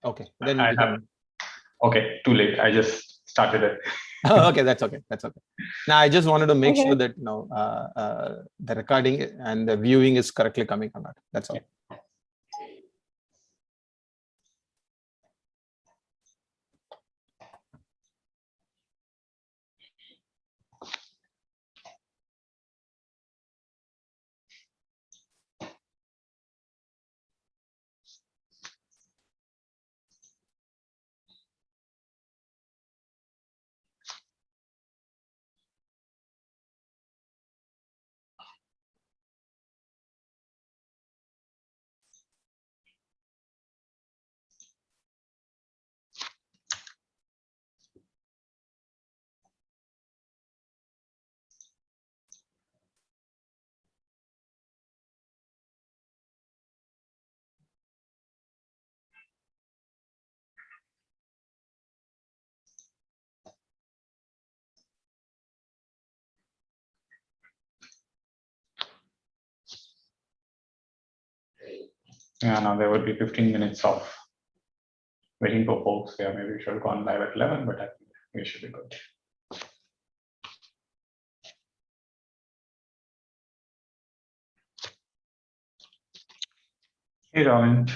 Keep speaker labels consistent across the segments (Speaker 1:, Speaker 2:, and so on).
Speaker 1: Okay, then
Speaker 2: I
Speaker 1: we
Speaker 2: have.
Speaker 1: can.
Speaker 2: Okay, too late. I just started it.
Speaker 1: Okay, that's okay. That's okay. Now I just wanted to make sure that the recording and the viewing is correctly coming or not. That's all.
Speaker 2: Yeah, now there would be 15 minutes of waiting for folks. Yeah, maybe we should have gone live at 11, but I think we should be good. Hey, Robin.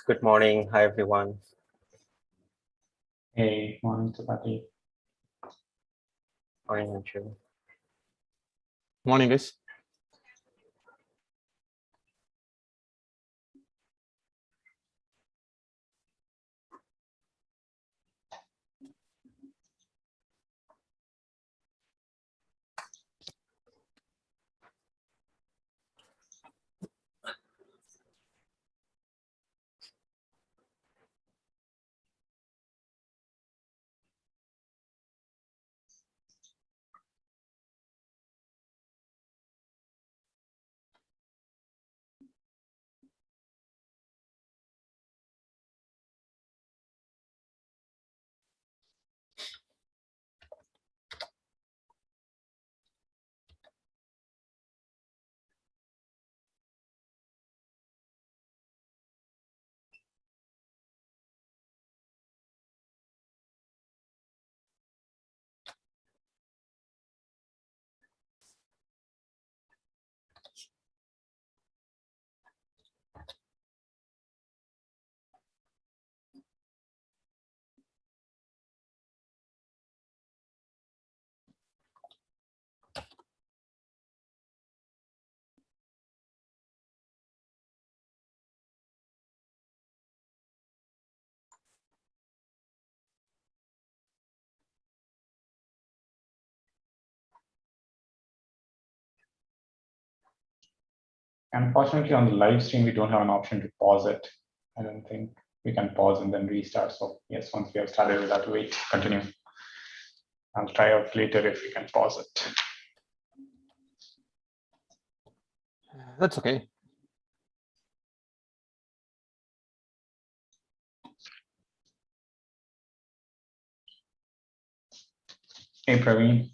Speaker 3: Good morning. Hi, everyone.
Speaker 2: Hey, morning, Chapati.
Speaker 3: Morning, Anshul.
Speaker 1: Morning, guys.
Speaker 2: Unfortunately, on the live stream, we don't have an option to pause it. I don't think we can pause and then restart. So yes, once we have started, we'll have to wait, continue. I'll try out later if we can pause it.
Speaker 1: That's okay.
Speaker 2: Hey, Praveen.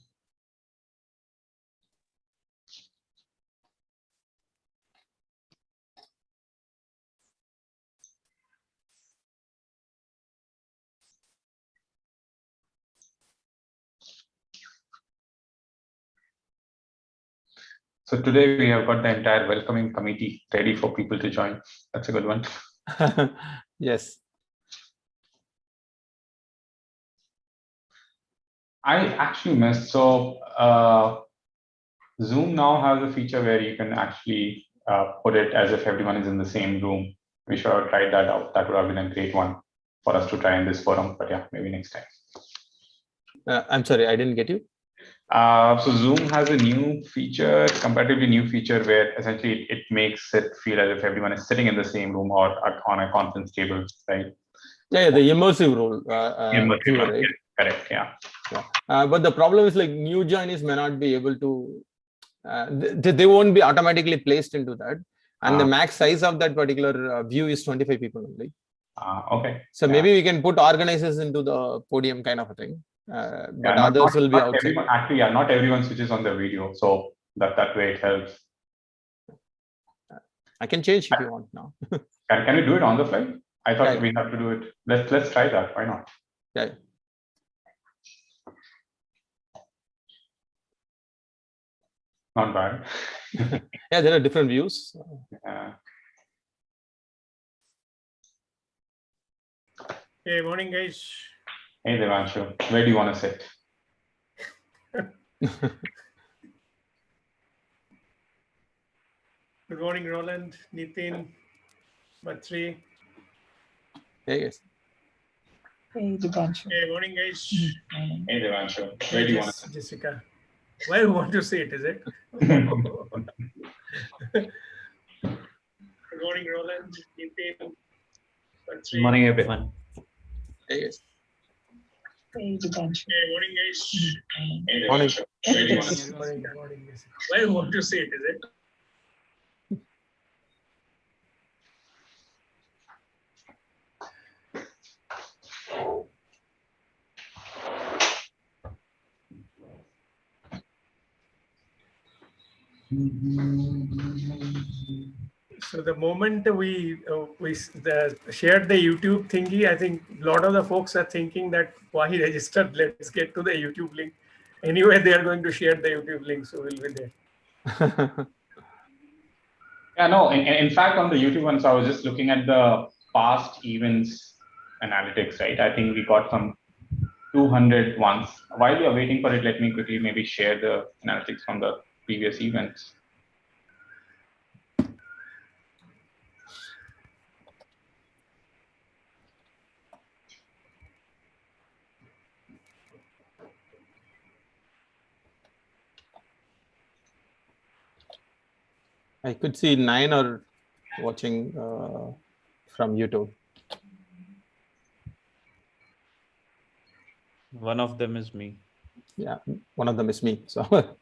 Speaker 2: So today we have got the entire welcoming committee ready for people to join. That's a good one.
Speaker 1: Yes.
Speaker 2: I actually missed. So Zoom now has a feature where you can actually put it as if everyone is in the same room. We should have tried that out. That would have been a great one for us to try in this forum. But yeah, maybe next time.
Speaker 1: I'm sorry, I didn't get you.
Speaker 2: So Zoom has a new feature, comparatively new feature, where essentially it makes it feel as if everyone is sitting in the same room or on a conference table, right?
Speaker 1: Yeah, the immersive role.
Speaker 2: Immersive,
Speaker 1: Viewer, right?
Speaker 2: Correct. Yeah.
Speaker 1: But the problem is like new joinees may not be able to, they won't be automatically placed into that. And the max size of that particular view is 25 people only.
Speaker 2: Okay.
Speaker 1: So maybe we can put organizers into the podium kind of a thing. But others will be outside.
Speaker 2: Everyone, actually, not everyone switches on the video. So that way it helps.
Speaker 1: I can change if you want now.
Speaker 2: Can you do it on the fly? I thought we have to do it. Let's try that. Why not?
Speaker 1: Yeah.
Speaker 2: Not bad.
Speaker 1: Yeah, there are different views.
Speaker 3: Hey, morning, guys.
Speaker 2: Hey, Devanshu. Where do you want to sit?
Speaker 3: Good morning, Roland, Nitin, Matri.
Speaker 1: Hey, guys.
Speaker 4: Hey, Devanshu.
Speaker 3: Hey, morning, guys.
Speaker 2: Hey, Devanshu. Where do you want to sit?
Speaker 3: Jessica. Where you want to sit, is it? Good morning, Roland, Nitin, Matri.
Speaker 5: Good morning, everyone.
Speaker 1: Hey, guys.
Speaker 4: Hey, Devanshu.
Speaker 3: Hey, morning, guys.
Speaker 2: Hey,
Speaker 1: Morning.
Speaker 2: Devanshu. Where do you want to sit?
Speaker 3: Morning, Jessica. Where you want to sit, is it? So the moment we shared the YouTube thingy, I think a lot of the folks are thinking that why he registered, let's get to the YouTube link. Anyway, they are going to share the YouTube link, so we'll be there.
Speaker 2: Yeah, no, in fact, on the YouTube ones, I was just looking at the past events analytics, right? I think we got some 200 ones. While you're waiting for it, let me quickly maybe share the analytics from the previous events.
Speaker 1: I could see 9 are watching from YouTube.
Speaker 5: One of them is me.
Speaker 1: Yeah, one of them is me. So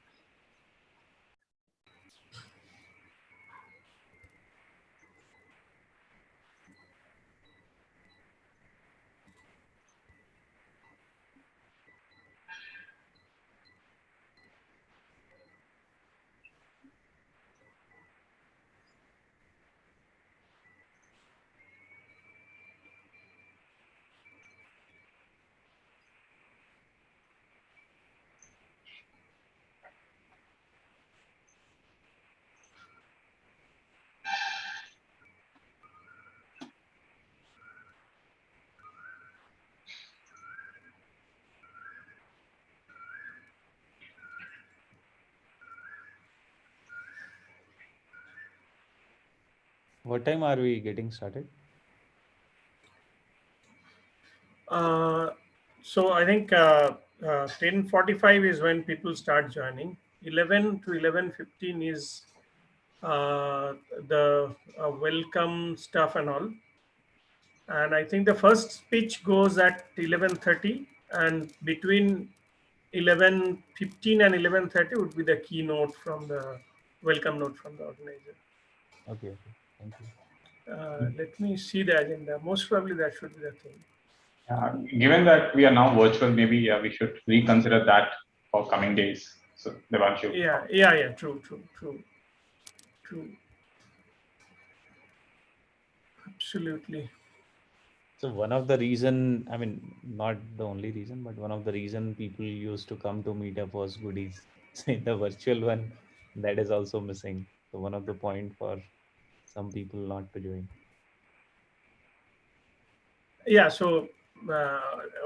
Speaker 5: What time are we getting started?
Speaker 3: So I think 10:45 is when people start joining. 11 to 11:15 is the welcome stuff and all. And I think the first speech goes at 11:30, and between 11:15 and 11:30 would be the keynote from the welcome note from the organizer.
Speaker 5: Okay, thank you.
Speaker 3: Let me see the agenda. Most probably that should be the thing.
Speaker 2: Given that we are now virtual, maybe we should reconsider that for coming days. So, Devanshu.
Speaker 3: Yeah. True. Absolutely.
Speaker 5: So one of the reason, I mean, not the only reason, but one of the reason people used to come to meetup was goodies. So in the virtual one, that is also missing. So one of the point for some people not to join.
Speaker 3: Yeah. So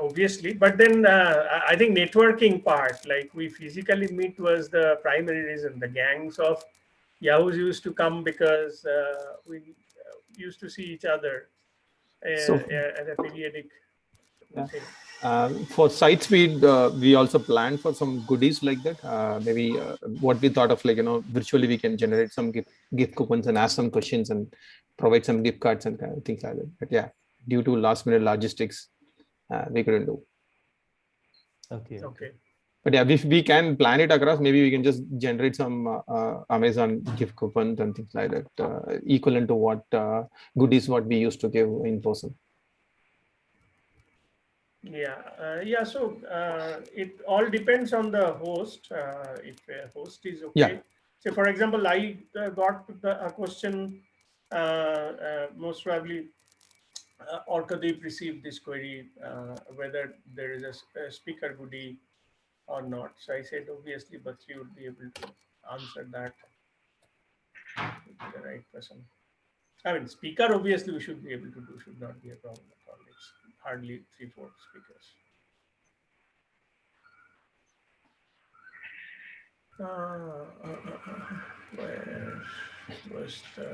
Speaker 3: obviously, but then I think networking part, like we physically meet, was the primary reason. The gangs of Yahoos used to come because we used to see each other at a periodic thing.
Speaker 1: for site speed, we also planned for some goodies like that. Maybe what we thought of, like, virtually we can generate some gift coupons and ask some questions and provide some gift cards and things like that. But yeah, due to last minute logistics, we couldn't do.
Speaker 5: Okay.
Speaker 3: Okay.
Speaker 1: But yeah, if we can plan it across, maybe we can just generate some Amazon gift coupons and things like that, equivalent to what goodies what we used to give in person.
Speaker 3: Yeah. So it all depends on the host. If a host is okay.
Speaker 1: Yeah.
Speaker 3: So, for example, I got a question. Most probably, Orkadeep received this query whether there is a speaker goodie or not. So I said obviously, but you would be able to answer that with the right person. I mean, speaker obviously we should be able to do. Should not be a problem at all. It's hardly 3-4 speakers. Where was the?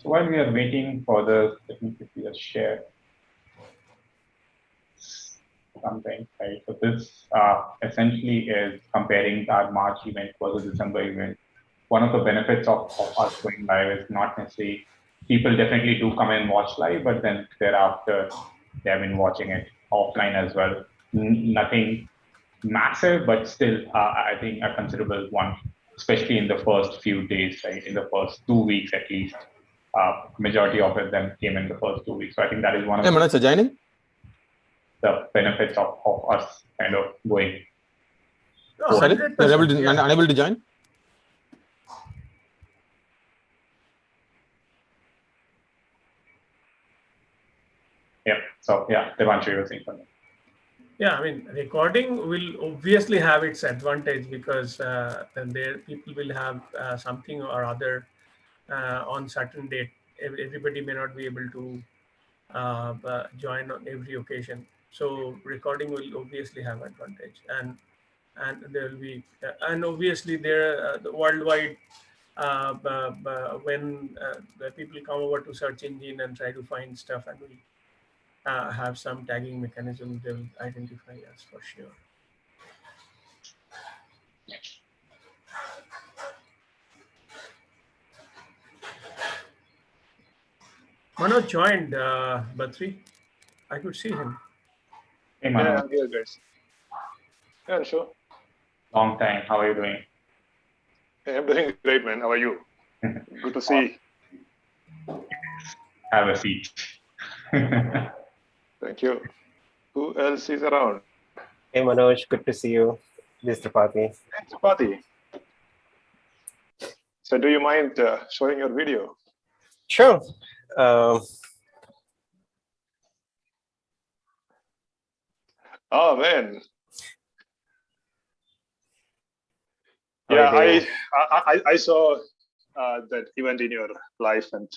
Speaker 2: So while we are waiting for the, let me quickly just share something, right? So this essentially is comparing our March event versus December event. One of the benefits of us going live is not necessarily, people definitely do come and watch live, but then thereafter they have been watching it offline as well. Nothing massive, but still, I think a considerable one, especially in the first few days, right? In the first 2 weeks at least. Majority of them came in the first 2 weeks. So I think that is one of
Speaker 1: Hey, Manoj, joining?
Speaker 2: the benefits of us kind of going.
Speaker 3: No,
Speaker 1: Sorry,
Speaker 3: 100%.
Speaker 1: you're unable to join?
Speaker 2: Yeah. So yeah, Devanshu, you were saying something.
Speaker 3: Yeah, I mean, recording will obviously have its advantage because then there people will have something or other on certain date. Everybody may not be able to join on every occasion. So recording will obviously have advantage, and there will be and obviously there the worldwide when the people come over to search engine and try to find stuff and we have some tagging mechanism, they'll identify us for sure. Manoj joined Batri. I could see him.
Speaker 2: Hey,
Speaker 6: Yeah,
Speaker 2: Manoj.
Speaker 6: I'm here, guys. Yeah, sure.
Speaker 2: Long time. How are you doing?
Speaker 6: Hey, I'm doing great, man. How are you? Good to see.
Speaker 2: Have a seat.
Speaker 6: Thank you. Who else is around?
Speaker 7: Hey Manoj, good to see you. This is Tripati.
Speaker 6: Hey, Chapati. So, do you mind showing your video?
Speaker 7: Sure.
Speaker 6: Oh man.
Speaker 7: How
Speaker 6: Yeah,
Speaker 7: are you doing?
Speaker 6: I saw that event in your live and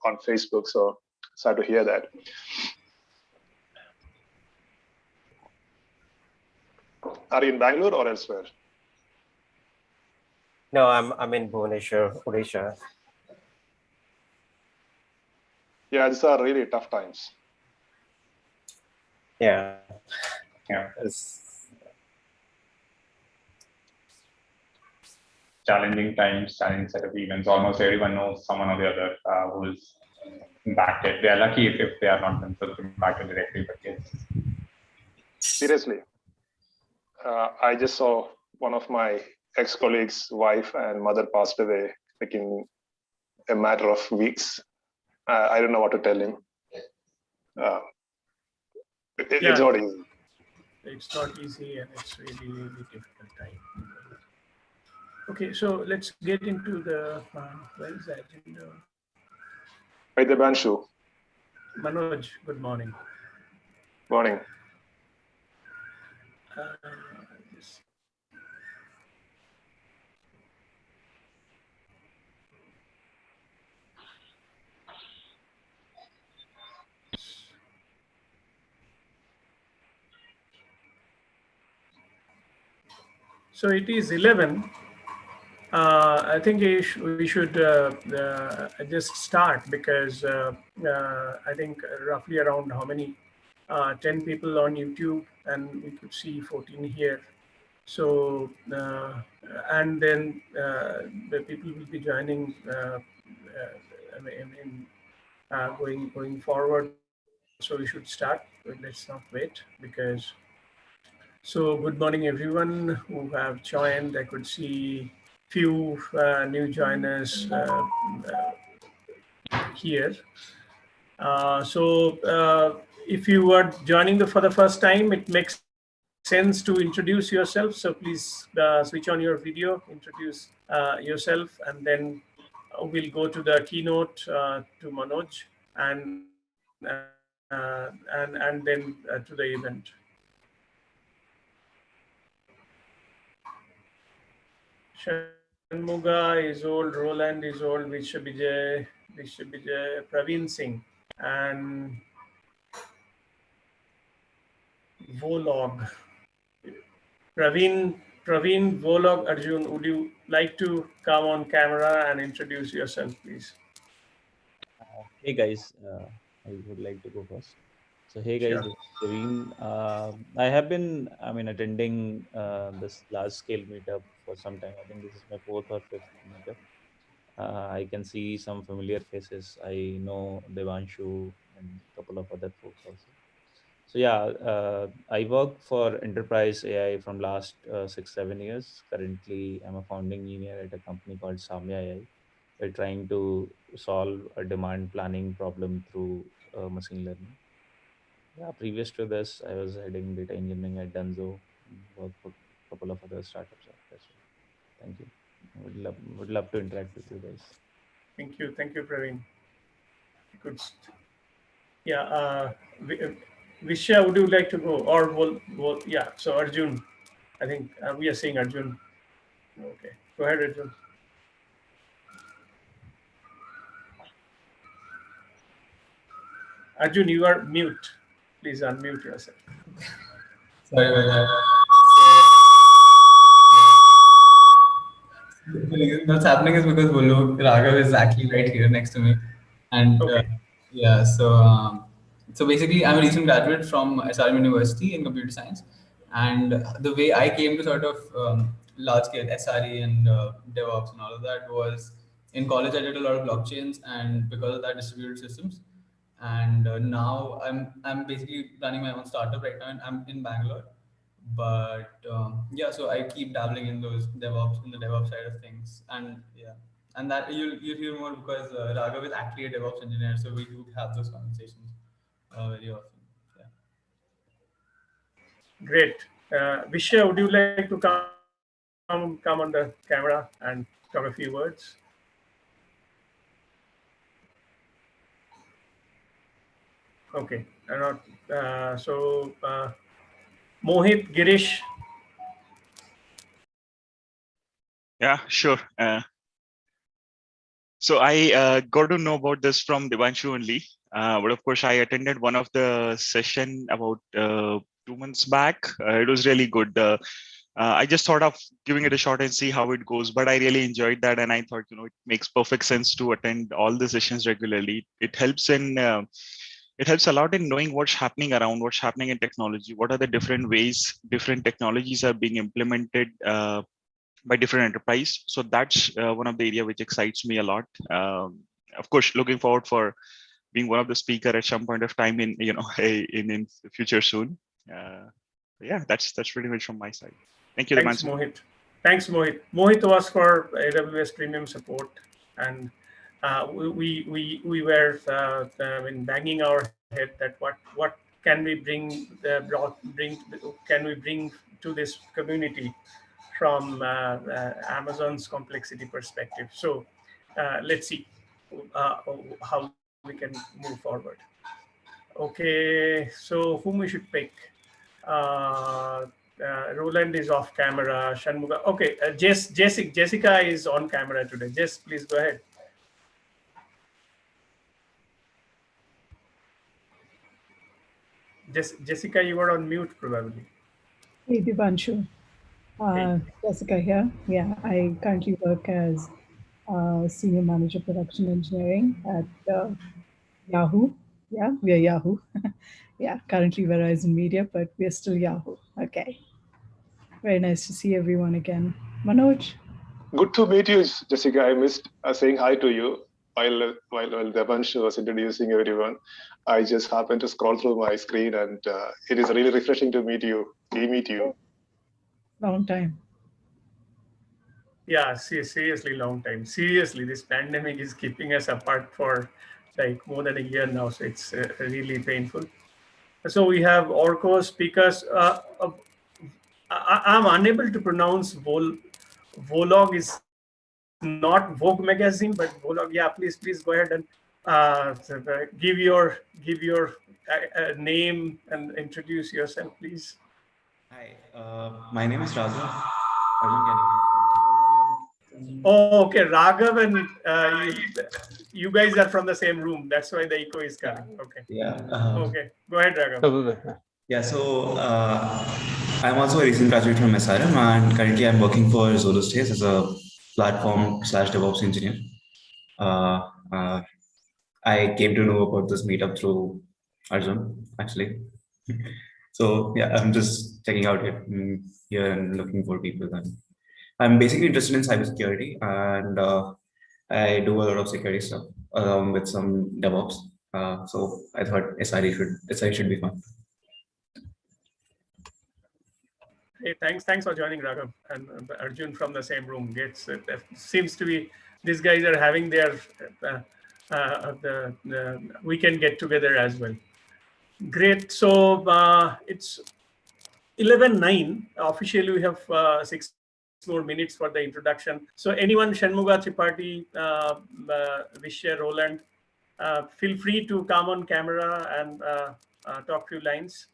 Speaker 6: on Facebook. So sad to hear that. Are you in Bangalore or elsewhere?
Speaker 7: No, I'm in Bhubaneswar, Odisha.
Speaker 6: Yeah, these are really tough times.
Speaker 7: Yeah.
Speaker 2: Yeah.
Speaker 7: It's,
Speaker 2: Challenging times, challenging set of events. Almost everyone knows someone or the other who is impacted. They are lucky if they are not themselves impacted directly, but yes.
Speaker 6: Seriously. I just saw one of my ex-colleagues' wife and mother passed away like in a matter of weeks. I don't know what to tell him. It's not easy.
Speaker 3: It's not easy and it's really, really difficult time. Okay, so let's get into the, where is the agenda?
Speaker 6: Hi, Devanshu.
Speaker 3: Manoj, good morning.
Speaker 6: Morning.
Speaker 3: Just- So it is 11. I think we should just start because I think roughly around how many 10 people on YouTube, and we could see 14 here. So and then the people will be joining. Going forward. So we should start. Let's not wait because. So good morning, everyone who have joined. I could see few new joiners here. If you are joining for the first time, it makes sense to introduce yourself. So please switch on your video, introduce yourself, and then we'll go to the keynote to Manoj and then to the event. Shanmuga is old, Roland is old, Vishwabijay, Praveen Singh, and Volog. Praveen Volog Arjun, would you like to come on camera and introduce yourself, please?
Speaker 5: Hey guys, I would like to go first. So hey guys,
Speaker 3: Sure.
Speaker 5: this is Praveen. I have been, attending this large scale meetup for some time. I think this is my fourth or fifth meetup. I can see some familiar faces. I know Devanshu and a couple of other folks also. So yeah, I work for enterprise AI from last 6-7 years. Currently, I'm a founding engineer at a company called Samya AI. We're trying to solve a demand planning problem through machine learning. Yeah, previous to this, I was heading data engineering at Dunzo, worked for a couple of other startups after as well. Thank you. Would love to interact with you guys.
Speaker 3: Thank you, Praveen. Good. Yeah, Visha, would you like to go? Or yeah, so Arjun, I think we are seeing Arjun. Okay, go ahead, Arjun. Arjun, you are mute. Please unmute yourself.
Speaker 8: Sorry about that. What's happening is because Raghav is actually right here next to me, and
Speaker 3: Okay.
Speaker 8: yeah, so basically, I'm a recent graduate from SRM University in computer science, and the way I came to sort of large scale SRE and DevOps and all of that was in college. I did a lot of blockchains, and because of that, distributed systems. And now I'm basically running my own startup right now, and I'm in Bangalore. But yeah, so I keep dabbling in those DevOps in the DevOps side of things, and yeah, and that you hear more because Raghav is actually a DevOps engineer, so we do have those conversations very often. Yeah.
Speaker 3: Great. Visha, would you like to come on the camera and talk a few words? Okay. Mohit, Girish.
Speaker 9: Yeah, sure. So I got to know about this from Devanshu only. But of course, I attended one of the session about 2 months back. It was really good. I just thought of giving it a shot and see how it goes. But I really enjoyed that, and I thought, it makes perfect sense to attend all the sessions regularly. It helps a lot in knowing what's happening around, what's happening in technology, what are the different ways different technologies are being implemented by different enterprise. So that's one of the area which excites me a lot. Of course, looking forward for being one of the speaker at some point of time in in the future soon. Yeah, that's pretty much from my side. Thank you,
Speaker 3: Thanks,
Speaker 9: Devanshu.
Speaker 3: Mohit. Thanks, Mohit. Mohit was for AWS Premium support, and we were banging our head that what can we bring to this community from Amazon's complexity perspective. So let's see how we can move forward. Okay, so whom we should pick? Roland is off camera. Shanmuga. Okay, Jessica is on camera today. Jess, please go ahead. Jessica, you are on mute probably.
Speaker 4: Hey, Divanshu. Jessica here. Yeah, I currently work as Senior Manager Production Engineering at Yahoo. Yeah, we are Yahoo. Yeah, currently Verizon Media, but we are still Yahoo. Okay. Very nice to see everyone again. Manoj?
Speaker 6: Good to meet you, Jessica. I missed saying hi to you while Devanshu was introducing everyone. I just happened to scroll through my screen, and it is really refreshing to meet you. Meet you.
Speaker 4: Long time.
Speaker 3: Yeah, seriously, long time. Seriously, this pandemic is keeping us apart for like more than a year now. So it's really painful. So we have Orco speakers. I'm unable to pronounce Volog is not Vogue magazine, but Volog. Yeah, please go ahead and give your name and introduce yourself, please.
Speaker 10: Hi, my name is Raghav. Arjun, can
Speaker 3: Oh, okay, Raghav, and you guys are from the same room. That's why the echo is coming. Okay.
Speaker 10: Yeah.
Speaker 3: Okay, go ahead, Raghav.
Speaker 10: Yeah. So I'm also a recent graduate from SRM, and currently I'm working for Zolostays as a platform/DevOps engineer. I came to know about this meetup through Arjun, actually. So yeah, I'm just checking out here and looking for people. And I'm basically interested in cybersecurity, and I do a lot of security stuff along with some DevOps. So I thought SRE should be fun.
Speaker 3: Hey, thanks for joining, Raghav and Arjun from the same room. Seems to be these guys are having their the weekend get together as well. Great. So it's 11:09. Officially, we have 6 more minutes for the introduction. So anyone, Shanmuga, Tripathi, Vishya, Roland, feel free to come on camera and talk few lines.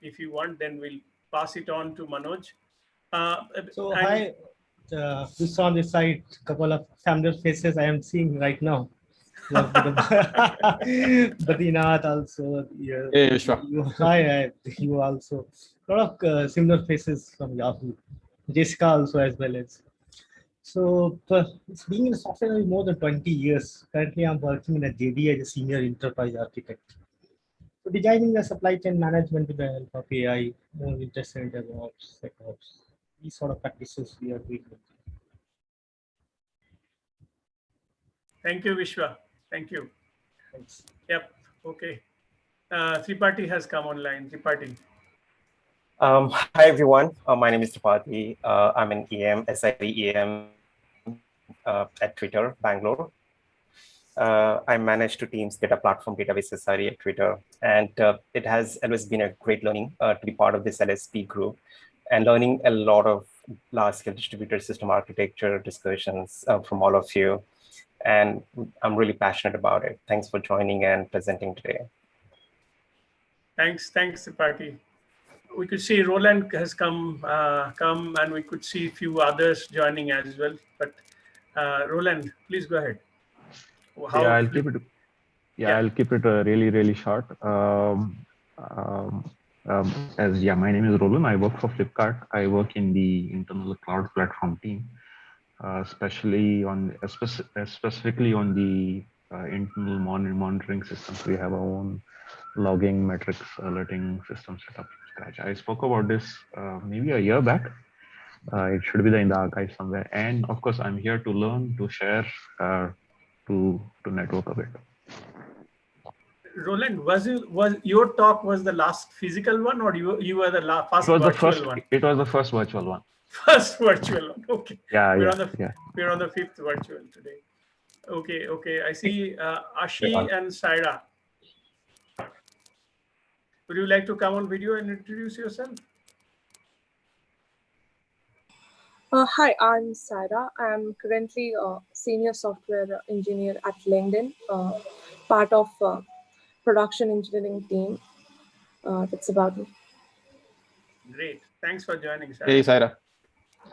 Speaker 3: If you want, then we'll pass it on to Manoj.
Speaker 11: So hi, we saw on the site a couple of familiar faces I am seeing right now. Badrinath also. Yeah,
Speaker 1: hey, sure.
Speaker 11: Hi, you also. A lot of similar faces from Yahoo. Jessica also as well as. So it's being in software more than 20 years. Currently, I'm working in a JD as a senior enterprise architect. So designing the supply chain management with the help of AI, more interested in DevOps, SecOps. These sort of practices we are doing.
Speaker 3: Thank you, Vishwa. Thank you.
Speaker 11: Thanks.
Speaker 3: Yep. Okay. Tripathi has come online. Tripathi.
Speaker 7: Hi, everyone. My name is Tripathi. I'm an EM, SID at Twitter, Bangalore. I manage 2 teams, data platform, database SRE at Twitter. And it has always been a great learning to be part of this LSP group and learning a lot of large-scale distributed system architecture discussions from all of you. And I'm really passionate about it. Thanks for joining and presenting today.
Speaker 3: Thanks, Tripathi. We could see Roland has come, and we could see a few others joining as well. But Roland, please go ahead.
Speaker 12: I'll keep it really short. My name is Roland. I work for Flipkart. I work in the internal cloud platform team, specifically on the internal monitoring systems. We have our own logging, metrics, alerting system set up from scratch. I spoke about this maybe a year back. It should be in the archive somewhere. And of course, I'm here to learn, to share, to network a bit.
Speaker 3: Roland, was your talk was the last physical one, or you were the first virtual one?
Speaker 12: It was the first virtual one.
Speaker 3: First virtual one. Okay.
Speaker 12: Yeah,
Speaker 3: we're on the 5th virtual today. Okay. I see Ashi and Saira. Would you like to come on video and introduce yourself?
Speaker 13: Hi, I'm Saira. I'm currently a senior software engineer at LinkedIn, part of production engineering team. That's about it.
Speaker 3: Great. Thanks for joining, Saira.
Speaker 1: Hey, Saira.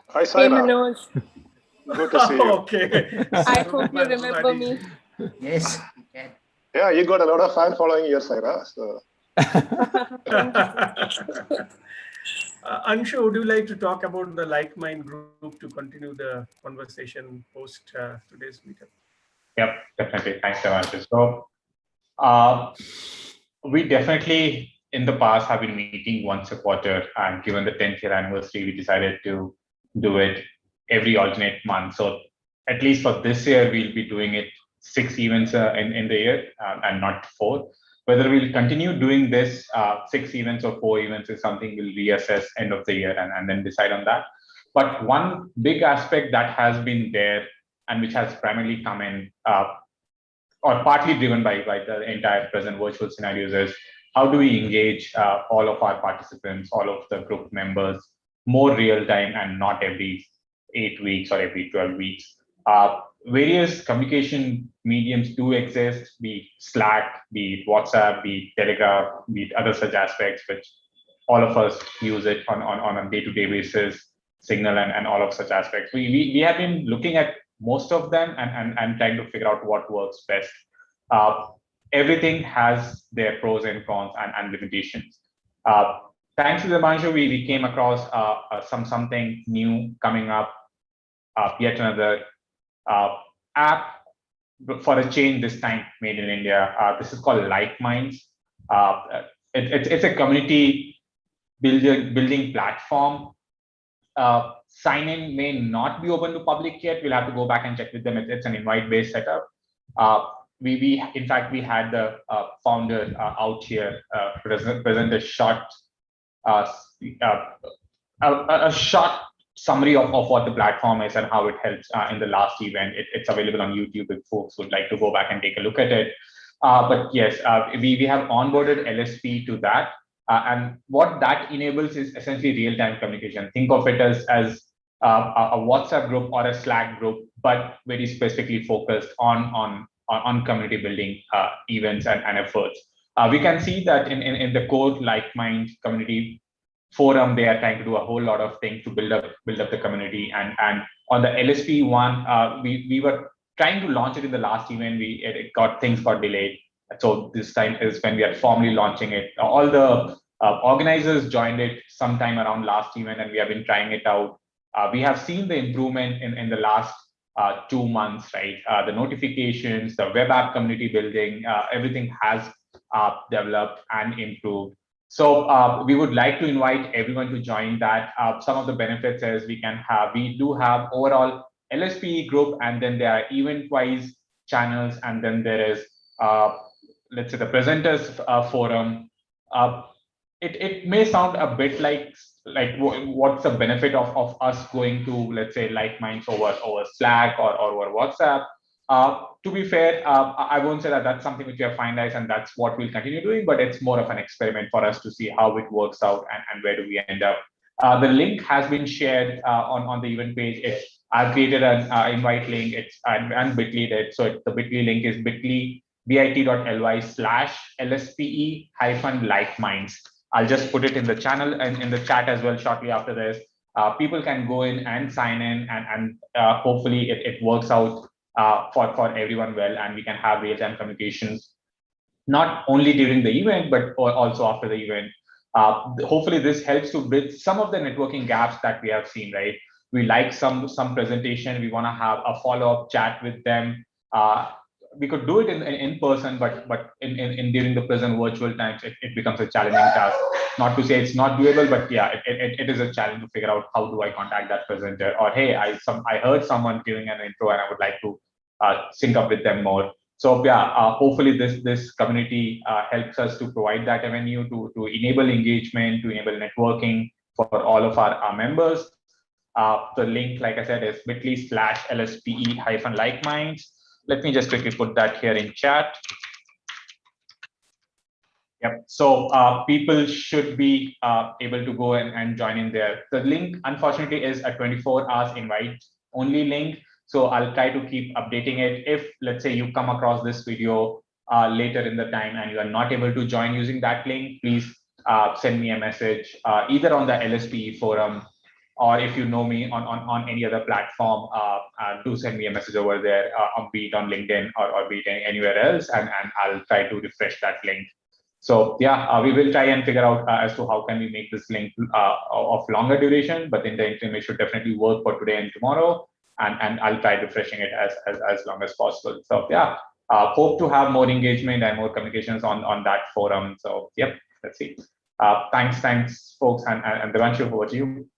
Speaker 6: Hi,
Speaker 13: Hey,
Speaker 6: Saira.
Speaker 13: Manoj.
Speaker 6: Good to see you.
Speaker 3: Okay.
Speaker 13: I hope you remember me.
Speaker 14: Yes, you can.
Speaker 6: Yeah, you got a lot of fan following here, Saira. So.
Speaker 13: Thank you.
Speaker 3: Anshu, would you like to talk about the Like Mind group to continue the conversation post today's meetup?
Speaker 2: Yep, definitely. Thanks, Devanshu. So, we definitely in the past have been meeting once a quarter, and given the 10th year anniversary, we decided to do it every alternate month. So, at least for this year, we'll be doing it 6 events in the year and not 4. Whether we'll continue doing this 6 events or 4 events is something we'll reassess end of the year and then decide on that. But one big aspect that has been there and which has primarily come in or partly driven by the entire present virtual scenarios is how do we engage all of our participants, all of the group members more real time and not every 8 weeks or every 12 weeks. Various communication mediums do exist, be it Slack, be it WhatsApp, be it Telegram, be it other such aspects, which all of us use it on a day-to-day basis, Signal and all of such aspects. We have been looking at most of them and trying to figure out what works best. Everything has their pros and cons and limitations. Thanks to the Devanshu, we came across something new coming up, yet another app for a change, this time made in India. This is called Like Minds. It's a community building platform. Sign-in may not be open to public yet. We'll have to go back and check with them. It's an invite-based setup. In fact, we had the founder out here present a short summary of what the platform is and how it helps in the last event. It's available on YouTube if folks would like to go back and take a look at it. But yes, we have onboarded LSP to that. And what that enables is essentially real-time communication. Think of it as a WhatsApp group or a Slack group, but very specifically focused on community building events and efforts. We can see that in the core Like Mind community forum, they are trying to do a whole lot of things to build up the community. And on the LSPE-IN, we were trying to launch it in the last event. Things got delayed. So this time is when we are formally launching it. All the organizers joined it sometime around last event, and we have been trying it out. We have seen the improvement in the last 2 months, right? The notifications, the web app community building, everything has developed and improved. So we would like to invite everyone to join that. Some of the benefits is we do have overall LSPE group, and then there are event-wise channels, and then there is let's say the presenters forum. It may sound a bit like what's the benefit of us going to, let's say, Like Minds over Slack or over WhatsApp. To be fair, I won't say that that's something which we have finalized and that's what we'll continue doing, but it's more of an experiment for us to see how it works out and where do we end up. The link has been shared on the event page. I've created an invite link. And Bitly did. So the Bitly link is bit.ly/LSPE-Like Minds. I'll just put it in the channel and in the chat as well shortly after this. People can go in and sign in, and hopefully it works out for everyone well, and we can have real-time communications, not only during the event, but also after the event. Hopefully this helps to bridge some of the networking gaps that we have seen, right? We like some presentation, we want to have a follow-up chat with them. We could do it in person, but in during the present virtual times, it becomes a challenging task. Not to say it's not doable, but yeah, it is a challenge to figure out how do I contact that presenter, or hey, I heard someone giving an intro and I would like to sync up with them more. So yeah, hopefully this community helps us to provide that avenue to enable engagement, to enable networking for all of our members. The link, like I said, is bit.ly/LSPE-Like Minds. Let me just quickly put that here in chat. Yep. So people should be able to go and join in there. The link, unfortunately, is a 24 hours invite only link. So I'll try to keep updating it. If, let's say, you come across this video later in the time and you are not able to join using that link, please send me a message either on the LSPE forum, or if you know me on any other platform, do send me a message over there, be it on LinkedIn or be it anywhere else, and I'll try to refresh that link. So yeah, we will try and figure out as to how can we make this link of longer duration, but in the interim, it should definitely work for today and tomorrow, and I'll try refreshing it as long as possible. So yeah, hope to have more engagement and more communications on that forum. So yep, let's see. Thanks, folks, and Devanshu, over to you.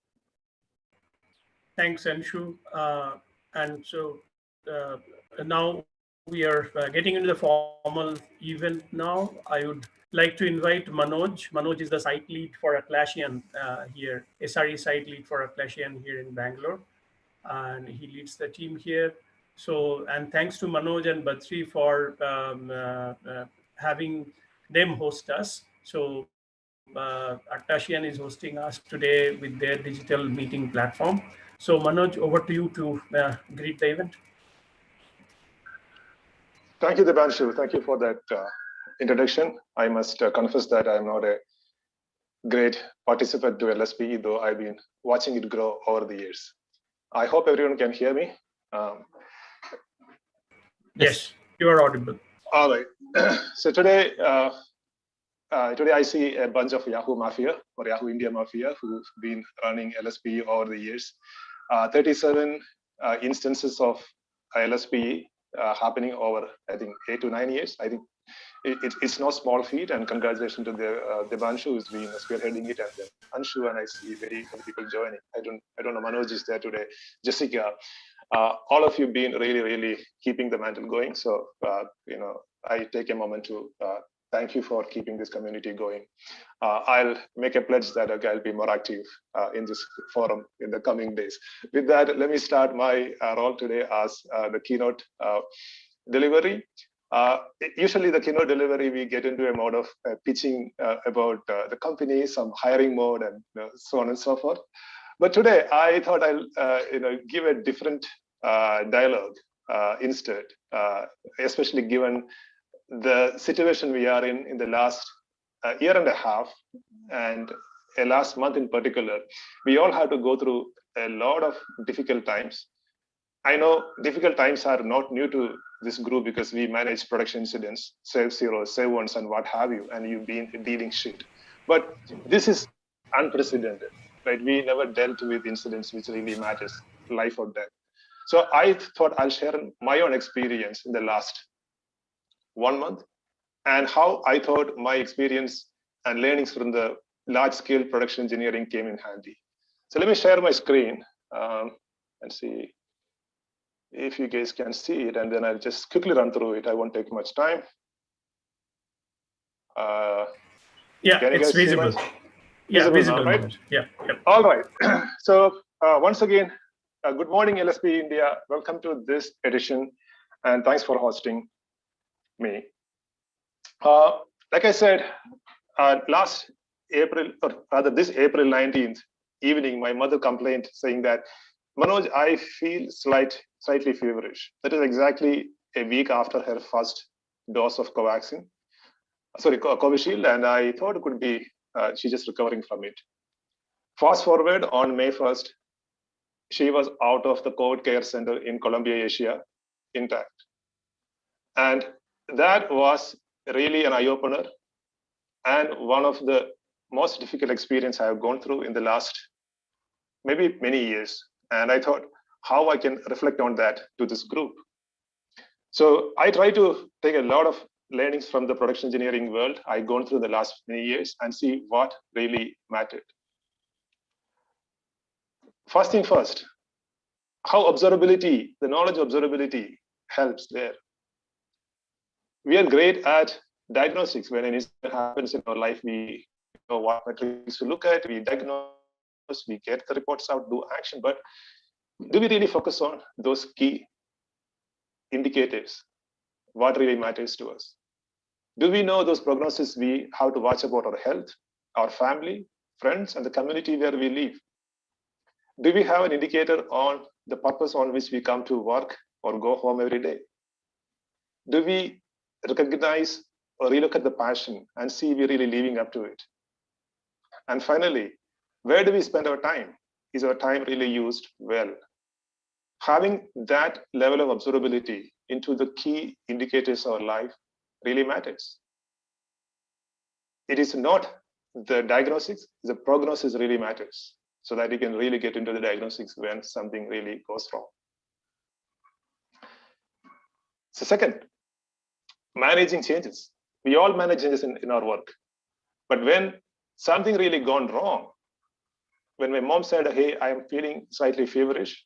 Speaker 3: Thanks, Anshu. And so now we are getting into the formal event now. I would like to invite Manoj. Manoj is the site lead for Atlassian here, SRE site lead for Atlassian here in Bangalore. And he leads the team here. So, and thanks to Manoj and Badri for having them host us. So Atlassian is hosting us today with their digital meeting platform. So Manoj, over to you to greet the event.
Speaker 6: Thank you, Devanshu. Thank you for that introduction. I must confess that I'm not a great participant to LSPE, though I've been watching it grow over the years. I hope everyone can hear me.
Speaker 3: Yes, you are audible.
Speaker 6: All right. So today I see a bunch of Yahoo Mafia or Yahoo India Mafia who've been running LSPE over the years. 37 instances of LSPE happening over, I think, 8 to 9 years. I think it's no small feat, and congratulations to the Devanshu who's been spearheading it, and then Anshu, and I see very many people joining. I don't know, Manoj is there today, Jessica. All of you been really keeping the mantle going. So I take a moment to thank you for keeping this community going. I'll make a pledge that I'll be more active in this forum in the coming days. With that, let me start my role today as the keynote delivery. Usually the keynote delivery, we get into a mode of pitching about the company, some hiring mode, and so on and so forth. But today, I thought I'll give a different dialogue instead, especially given the situation we are in the last year and a half, and last month in particular. We all have to go through a lot of difficult times. I know difficult times are not new to this group because we manage production incidents, save zeros, save ones, and what have you, and you've been dealing shit. But this is unprecedented, right? We never dealt with incidents which really matters, life or death. So I thought I'll share my own experience in the last 1 month and how I thought my experience and learnings from the large-scale production engineering came in handy. So let me share my screen and see if you guys can see it, and then I'll just quickly run through it. I won't take much time.
Speaker 3: Yeah, it's visible. Yeah, visible, right? Yeah. Yep.
Speaker 6: All right. So once again, good morning, LSPE India. Welcome to this edition, and thanks for hosting me. Like I said, last April, or rather this April 19th evening, my mother complained saying that, Manoj, I feel slightly feverish. That is exactly a week after her first dose of Covishield, and I thought it could be she's just recovering from it. Fast forward on May 1st, she was out of the COVID care center in Colombia, Asia, intact. And that was really an eye-opener and one of the most difficult experience I have gone through in the last maybe many years. And I thought how I can reflect on that to this group. So I try to take a lot of learnings from the production engineering world I've gone through the last many years and see what really mattered. First thing first, how observability, the knowledge of observability helps there. We are great at diagnostics. When an incident happens in our life, we know what metrics to look at, we diagnose, we get the reports out, do action, but do we really focus on those key indicators? What really matters to us? Do we know those prognoses we have to watch about our health, our family, friends, and the community where we live? Do we have an indicator on the purpose on which we come to work or go home every day? Do we recognize or relook at the passion and see we're really living up to it? And finally, where do we spend our time? Is our time really used well? Having that level of observability into the key indicators of our life really matters. It is not the diagnostics, the prognosis really matters, so that you can really get into the diagnostics when something really goes wrong. So second, managing changes. We all manage changes in our work. But when something really gone wrong, when my mom said, hey, I am feeling slightly feverish,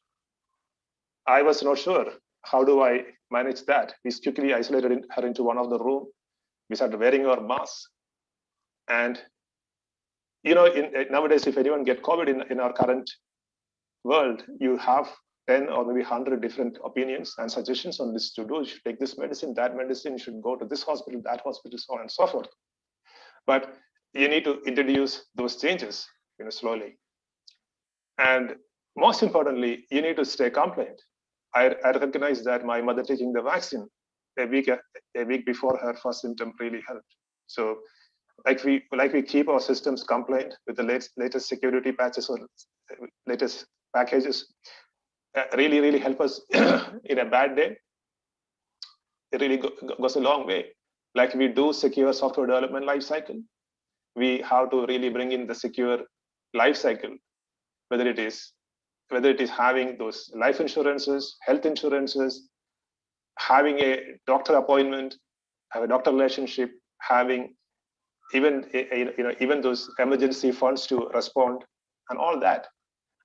Speaker 6: I was not sure. How do I manage that? We quickly isolated her into one of the room. We started wearing our masks. And nowadays, if anyone get COVID in our current world, you have 10 or maybe 100 different opinions and suggestions on this to do. You should take this medicine, that medicine, you should go to this hospital, that hospital, so on and so forth. But you need to introduce those changes slowly. And most importantly, you need to stay compliant. I recognize that my mother taking the vaccine a week before her first symptom really helped. So like we keep our systems compliant with the latest security patches or latest packages, really help us in a bad day. It really goes a long way. Like we do secure software development lifecycle, we have to really bring in the secure lifecycle, whether it is having those life insurances, health insurances, having a doctor appointment, have a doctor relationship, having even those emergency funds to respond, and all that.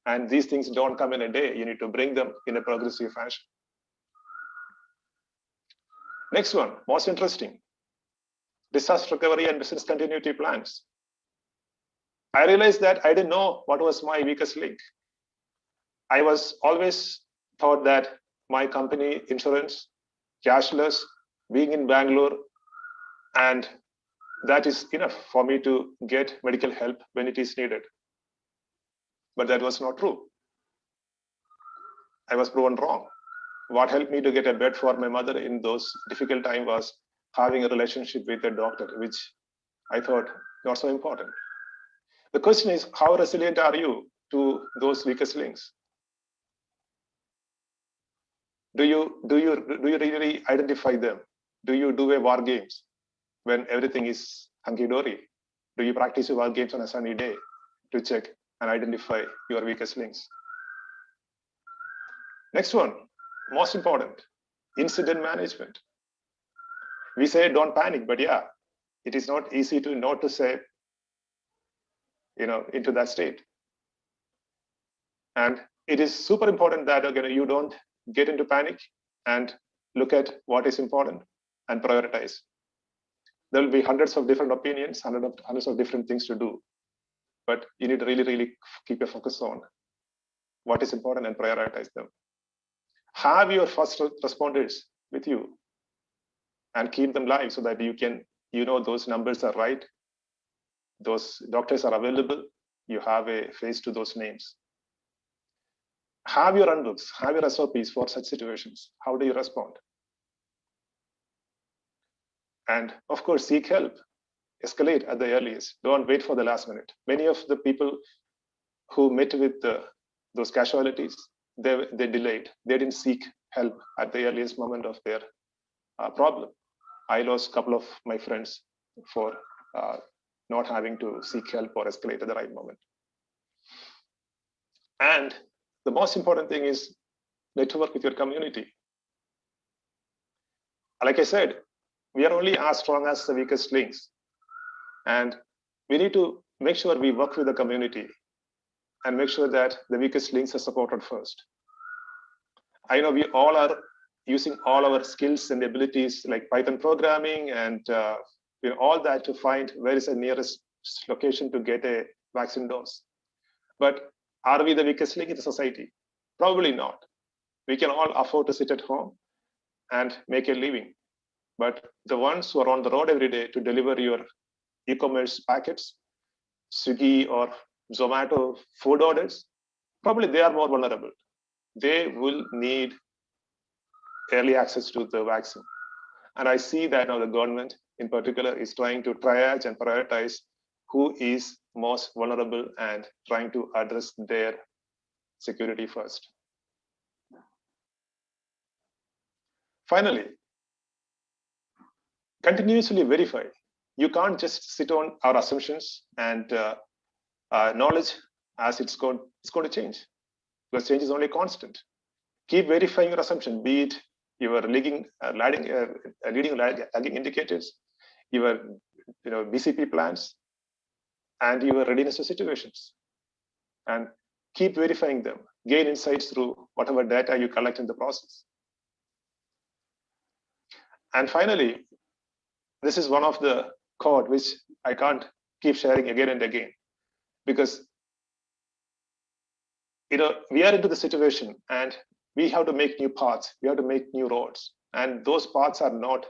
Speaker 6: And these things don't come in a day. You need to bring them in a progressive fashion. Next one, most interesting, disaster recovery and business continuity plans. I realized that I didn't know what was my weakest link. I was always thought that my company insurance, cashless, being in Bangalore, and that is enough for me to get medical help when it is needed. But that was not true. I was proven wrong. What helped me to get a bed for my mother in those difficult times was having a relationship with a doctor, which I thought not so important. The question is, how resilient are you to those weakest links? Do you really identify them? Do you do a war games when everything is hunky-dory? Do you practice your war games on a sunny day to check and identify your weakest links? Next one, most important, incident management. We say don't panic, but yeah, it is not easy to not to say, into that state. And it is super important that you don't get into panic and look at what is important and prioritize. There will be hundreds of different opinions, hundreds of different things to do, but you need to really keep your focus on what is important and prioritize them. Have your first responders with you and keep them live so that those numbers are right, those doctors are available, you have a face to those names. Have your runbooks, have your SOPs for such situations. How do you respond? And of course, seek help, escalate at the earliest. Don't wait for the last minute. Many of the people who met with those casualties, they delayed. They didn't seek help at the earliest moment of their problem. I lost a couple of my friends for not having to seek help or escalate at the right moment. And the most important thing is network with your community. Like I said, we are only as strong as the weakest links. And we need to make sure we work with the community and make sure that the weakest links are supported first. I know we all are using all our skills and abilities like Python programming and all that to find where is the nearest location to get a vaccine dose. But are we the weakest link in the society? Probably not. We can all afford to sit at home and make a living. But the ones who are on the road every day to deliver your e-commerce packets, Swiggy or Zomato food orders, probably they are more vulnerable. They will need early access to the vaccine. And I see that now the government in particular is trying to triage and prioritize who is most vulnerable and trying to address their security first. Finally, continuously verify. You can't just sit on our assumptions and knowledge as it's going to change, because change is only constant. Keep verifying your assumption, be it your leading lagging indicators, your BCP plans, and your readiness to situations. And keep verifying them. Gain insights through whatever data you collect in the process. And finally, this is one of the code which I can't keep sharing again and again, because we are into the situation and we have to make new paths, we have to make new roads, and those paths are not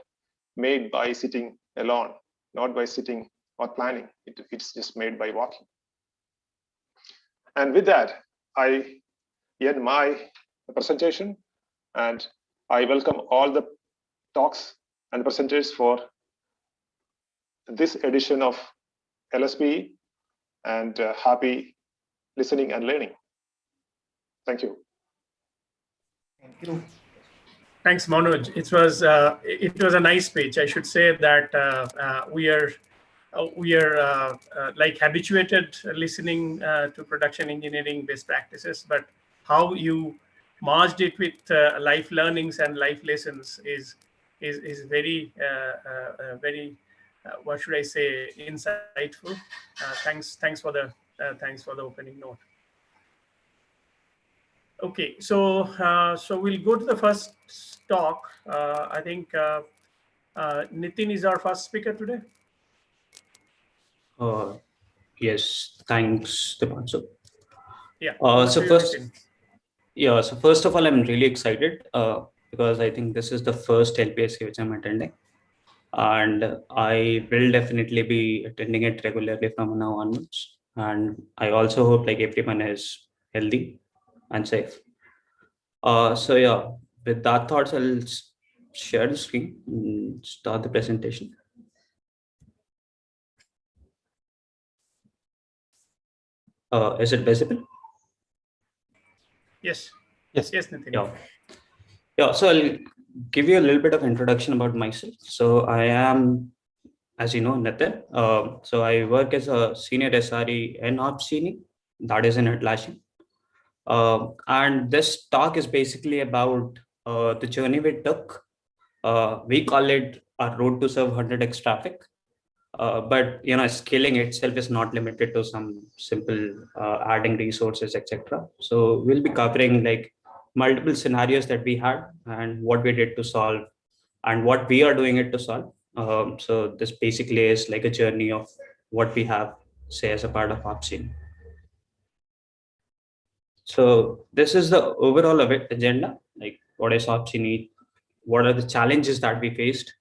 Speaker 6: made by sitting alone, not by sitting or planning. It's just made by walking. And with that, I end my presentation, and I welcome all the talks and presenters for this edition of LSPE, and happy listening and learning. Thank you.
Speaker 14: Thank you.
Speaker 3: Thanks, Manoj. It was a nice speech. I should say that we are like habituated listening to production engineering best practices, but how you merged it with life learnings and life lessons is very very what should I say, insightful. Thanks for the opening note. Okay, so we'll go to the first talk. I think Nitin is our first speaker today.
Speaker 15: Yes, thanks, Devanshu.
Speaker 3: Yeah.
Speaker 15: So first of all, I'm really excited because I think this is the first LPSC which I'm attending, and I will definitely be attending it regularly from now onwards. And I also hope like everyone is healthy and safe. So yeah, with that thoughts, I'll share the screen and start the presentation. Is it visible?
Speaker 3: Yes.
Speaker 1: Yes,
Speaker 3: Nitin.
Speaker 15: Yeah. So I'll give you a little bit of introduction about myself. So I am, as you know, Nitin. So I work as a senior SRE in Opsgenie, that is in Atlassian. And this talk is basically about the journey we took. We call it our road to serve 100x traffic. But scaling itself is not limited to some simple adding resources, etc. So we'll be covering like multiple scenarios that we had and what we did to solve and what we are doing it to solve. So this basically is like a journey of what we have, say, as a part of Opsgenie. So this is the overall agenda, like what is Opsgenie, what are the challenges that we faced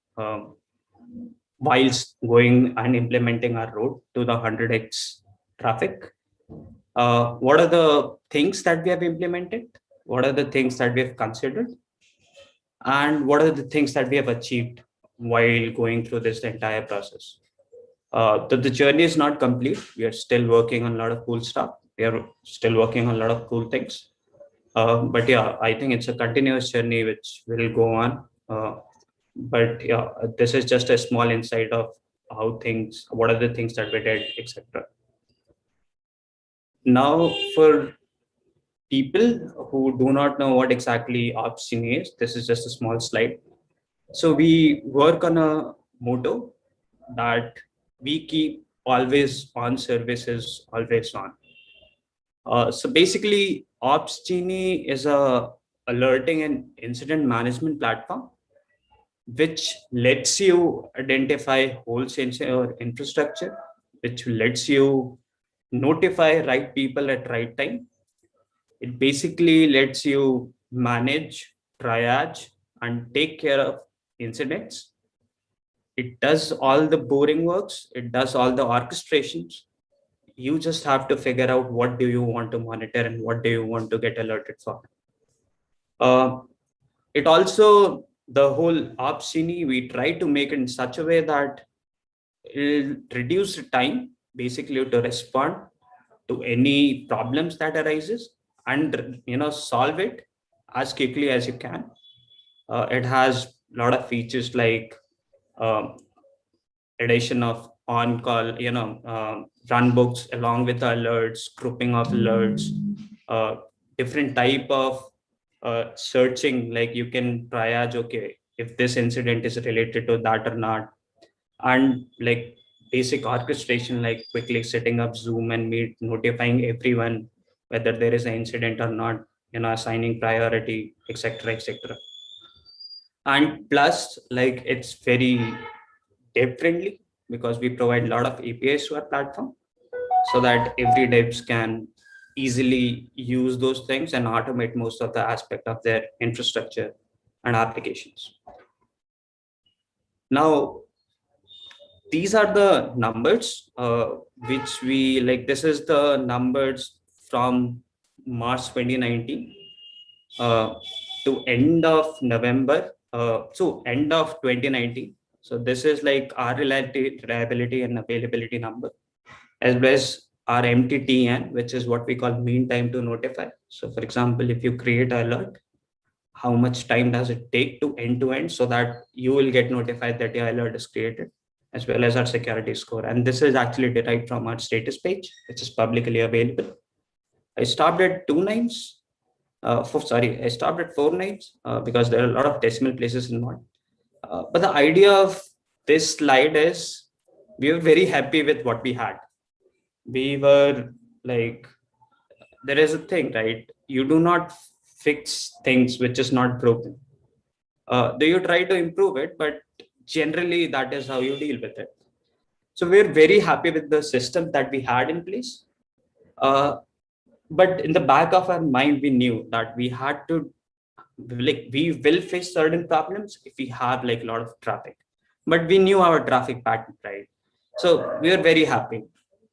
Speaker 15: whilst going and implementing our road to the 100x traffic. What are the things that we have implemented? What are the things that we have considered? And what are the things that we have achieved while going through this entire process? The journey is not complete. We are still working on a lot of cool stuff. We are still working on a lot of cool things. But yeah, I think it's a continuous journey which will go on. But yeah, this is just a small insight of what are the things that we did, etc. Now, for people who do not know what exactly Opsgenie is, this is just a small slide. So we work on a motto that we keep always on services, always on. So basically, Opsgenie is a alerting and incident management platform which lets you identify holes in your infrastructure, which lets you notify right people at right time. It basically lets you manage, triage, and take care of incidents. It does all the boring works. It does all the orchestrations. You just have to figure out what do you want to monitor and what do you want to get alerted for. It also, the whole Opsgenie, we try to make it in such a way that it'll reduce the time basically to respond to any problems that arises and solve it as quickly as you can. It has a lot of features like um, addition of on-call, run books along with alerts, grouping of alerts, different type of searching, like you can triage, okay, if this incident is related to that or not, and like basic orchestration, like quickly setting up Zoom and Meet, notifying everyone whether there is an incident or not, assigning priority, etc., etc. And plus, like it's very dev friendly because we provide a lot of APIs to our platform so that every devs can easily use those things and automate most of the aspect of their infrastructure and applications. Now, these are the numbers which we like. This is the numbers from March 2019 to end of November. So end of 2019. So this is like our reliability and availability number, as well as our MTTN, which is what we call mean time to notify. So for example, if you create an alert, how much time does it take to end so that you will get notified that your alert is created, as well as our security score. And this is actually derived from our status page, which is publicly available. I stopped at 2 nines. I stopped at 4 nines because there are a lot of decimal places involved. But the idea of this slide is we were very happy with what we had. We were like, there is a thing, right? You do not fix things which is not broken. Do you try to improve it? But generally, that is how you deal with it. So we're very happy with the system that we had in place. But in the back of our mind, we knew that we had to, like, we will face certain problems if we have like a lot of traffic. But we knew our traffic pattern, right? So we were very happy.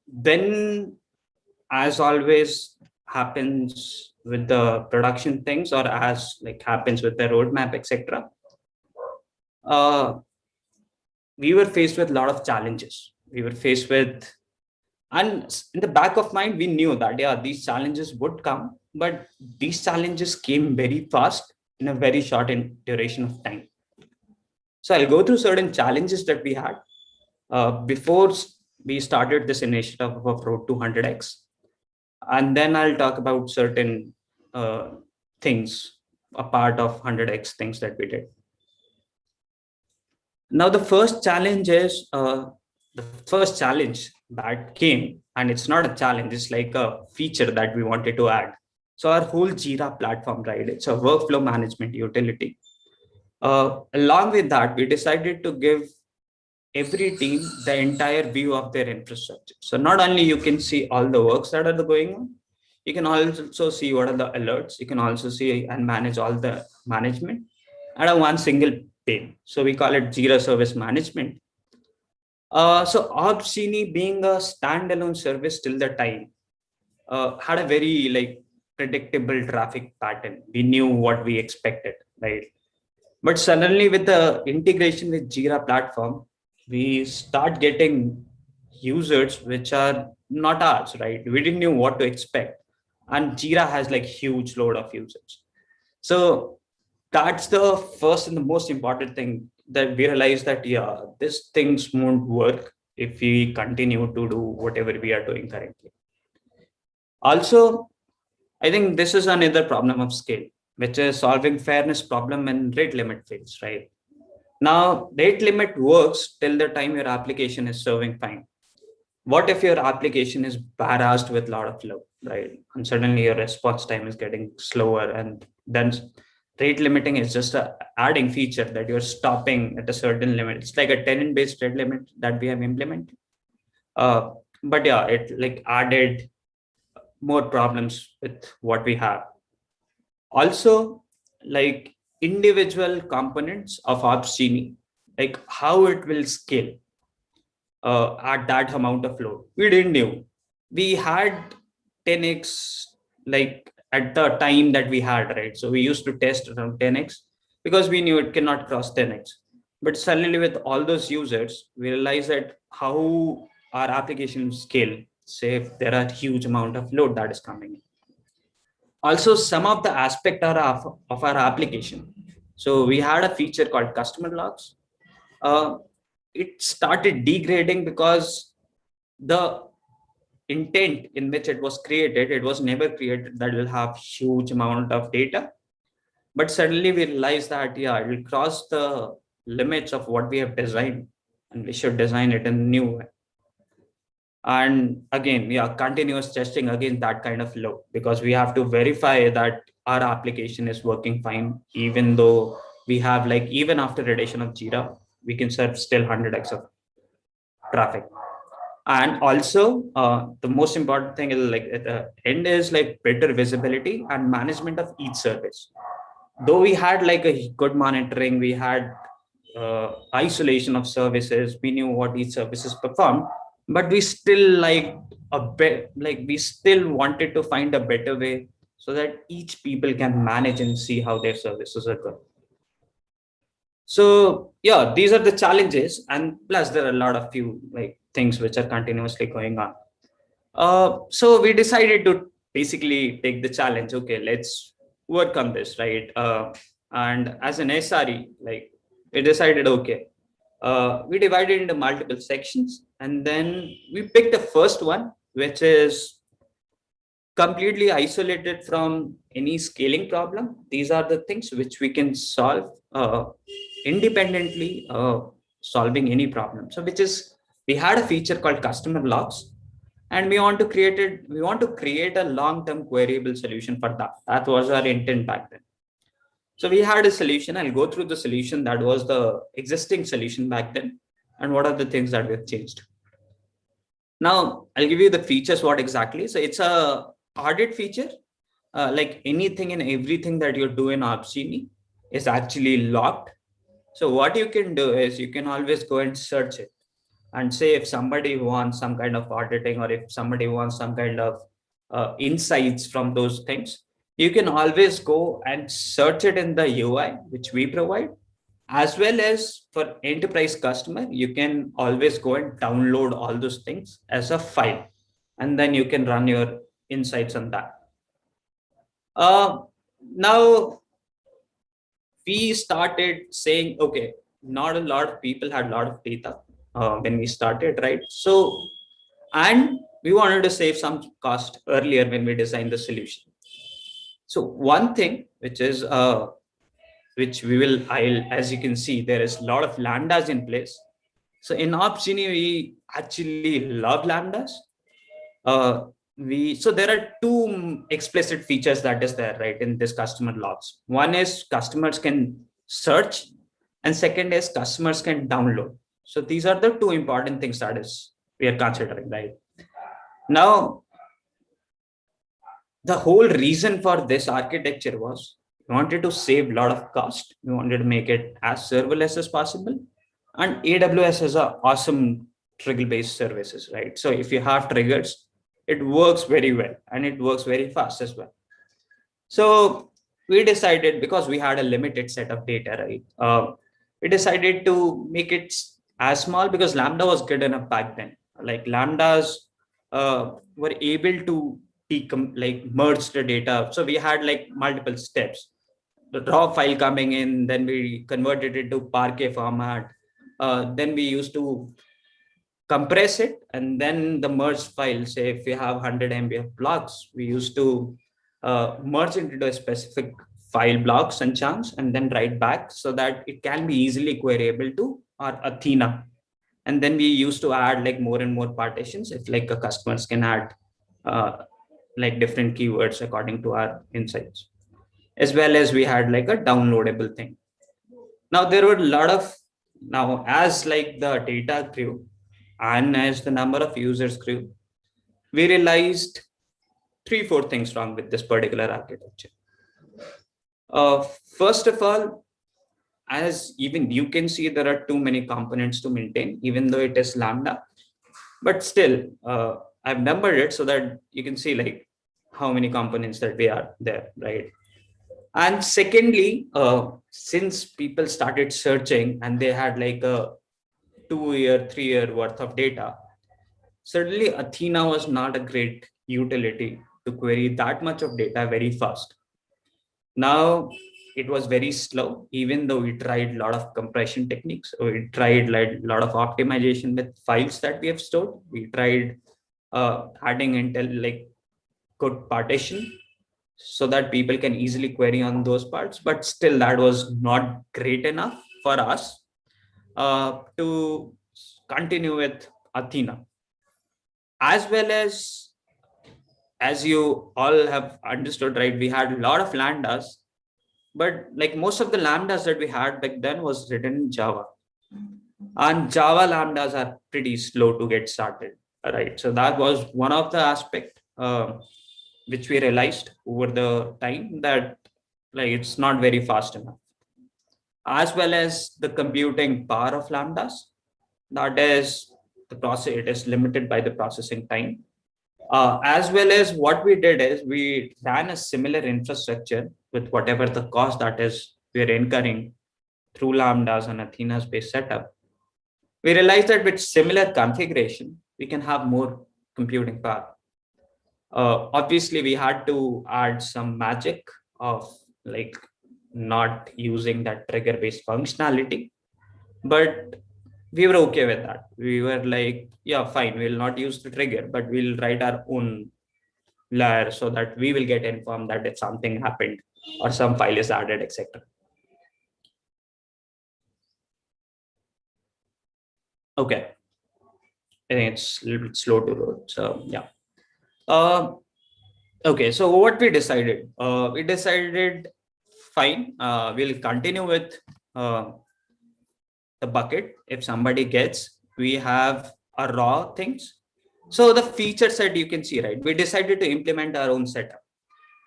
Speaker 15: Then, as always happens with the production things, or as like happens with the roadmap, etc., we were faced with a lot of challenges. We were faced with, and in the back of mind, we knew that, yeah, these challenges would come, but these challenges came very fast in a very short duration of time. So I'll go through certain challenges that we had before we started this initiative of Road to 100x. And then I'll talk about certain things, a part of 100x things that we did. Now, the first challenge is the first challenge that came, and it's not a challenge, it's like a feature that we wanted to add. So our whole Jira platform, right? It's a workflow management utility. Along with that, we decided to give every team the entire view of their infrastructure. So not only you can see all the works that are going on, you can also see what are the alerts. You can also see and manage all the management at a one single pane. So we call it Jira Service Management. So Opsgenie, being a standalone service till the time, had a very like predictable traffic pattern. We knew what we expected, right? But suddenly with the integration with Jira platform, we start getting users which are not ours, right? We didn't know what to expect. And Jira has like huge load of users. So that's the first and the most important thing that we realized that, yeah, these things won't work if we continue to do whatever we are doing currently. Also, I think this is another problem of scale, which is solving fairness problem when rate limit fails, right? Now, rate limit works till the time your application is serving fine. What if your application is harassed with a lot of load, right? And suddenly your response time is getting slower, and then rate limiting is just a adding feature that you're stopping at a certain limit. It's like a tenant-based rate limit that we have implemented. But yeah, it like added more problems with what we have. Also, like individual components of Opsgenie, like how it will scale at that amount of load. We didn't know. We had 10x like at the time that we had, right? So we used to test around 10x because we knew it cannot cross 10x. But suddenly with all those users, we realized that how our application scale, say if there are huge amount of load that is coming in. Also, some of the aspect of our application. So we had a feature called customer logs. It started degrading because the intent in which it was created, it was never created that will have huge amount of data. But suddenly we realized that, yeah, it will cross the limits of what we have designed, and we should design it in a new way. And again, yeah, continuous testing against that kind of load, because we have to verify that our application is working fine, even though we have like, even after addition of Jira, we can serve still 100x of traffic. And also the most important thing is like at the end is like better visibility and management of each service. Though we had like a good monitoring, we had isolation of services, we knew what each services performed, but we still like a bit, like we still wanted to find a better way so that each people can manage and see how their services are going. So yeah, these are the challenges, and plus there are a lot of few like things which are continuously going on. So we decided to basically take the challenge. Okay, let's work on this, right? And as an SRE, like we decided, okay, we divided into multiple sections, and then we picked the first one, which is completely isolated from any scaling problem. These are the things which we can solve independently, solving any problem. So which is, we had a feature called customer logs, and we want to create a long-term queryable solution for that. That was our intent back then. So we had a solution. I'll go through the solution that was the existing solution back then, and what are the things that we've changed. Now I'll give you the features, what exactly. So it's a audit feature, like anything and everything that you do in Opsgenie is actually logged. So what you can do is you can always go and search it and say if somebody wants some kind of auditing, or if somebody wants some kind of insights from those things, you can always go and search it in the UI, which we provide, as well as for enterprise customer, you can always go and download all those things as a file, and then you can run your insights on that. Now we started saying, okay, not a lot of people had a lot of data when we started, right? So, and we wanted to save some cost earlier when we designed the solution. So one thing which is which as you can see, there is a lot of lambdas in place. So in Opsgenie, we actually love lambdas. So there are two explicit features that is there, right, in this customer logs. One is customers can search, and second is customers can download. So these are the two important things that is we are considering, right? Now, the whole reason for this architecture was we wanted to save a lot of cost. We wanted to make it as serverless as possible. And AWS has an awesome trigger-based services, right? So if you have triggers, it works very well, and it works very fast as well. So we decided, because we had a limited set of data, right? We decided to make it as small, because Lambda was good enough back then. Like Lambdas were able to merge the data. So we had like multiple steps. The raw file coming in, then we converted it to Parquet format. Then we used to compress it, and then the merged file, say if we have 100 MB of blocks, we used to merge it into a specific file blocks and chunks, and then write back so that it can be easily queryable to our Athena. And then we used to add like more and more partitions if like customers can add like different keywords according to our insights, as well as we had like a downloadable thing. Now there were a lot of, now as like the data grew and as the number of users grew, we realized 3-4 things wrong with this particular architecture. First of all, as even you can see, there are too many components to maintain, even though it is Lambda, but still I've numbered it so that you can see like how many components that we are there, right? And secondly, since people started searching and they had like a 2-year, 3-year worth of data, certainly Athena was not a great utility to query that much of data very fast. Now it was very slow, even though we tried a lot of compression techniques. We tried like a lot of optimization with files that we have stored. We tried adding intel like code partition so that people can easily query on those parts, but still that was not great enough for us to continue with Athena. As well as you all have understood, right, we had a lot of lambdas, but like most of the lambdas that we had back then was written in Java, and Java lambdas are pretty slow to get started, right? So that was one of the aspect which we realized over the time, that like it's not very fast enough. As well as the computing power of lambdas, that is the process, it is limited by the processing time. As well as what we did is we ran a similar infrastructure with whatever the cost that is we're incurring through lambdas and Athena's based setup. We realized that with similar configuration, we can have more computing power. Obviously, we had to add some magic of like not using that trigger based functionality, but we were okay with that. We were like, yeah, fine, we'll not use the trigger, but we'll write our own layer so that we will get informed that if something happened or some file is added, etc. Okay, I think it's a little bit slow to load. So yeah. Okay, so what we decided? We decided, fine, we'll continue with the bucket. If somebody gets, we have a raw things. So the feature set you can see, right? We decided to implement our own setup.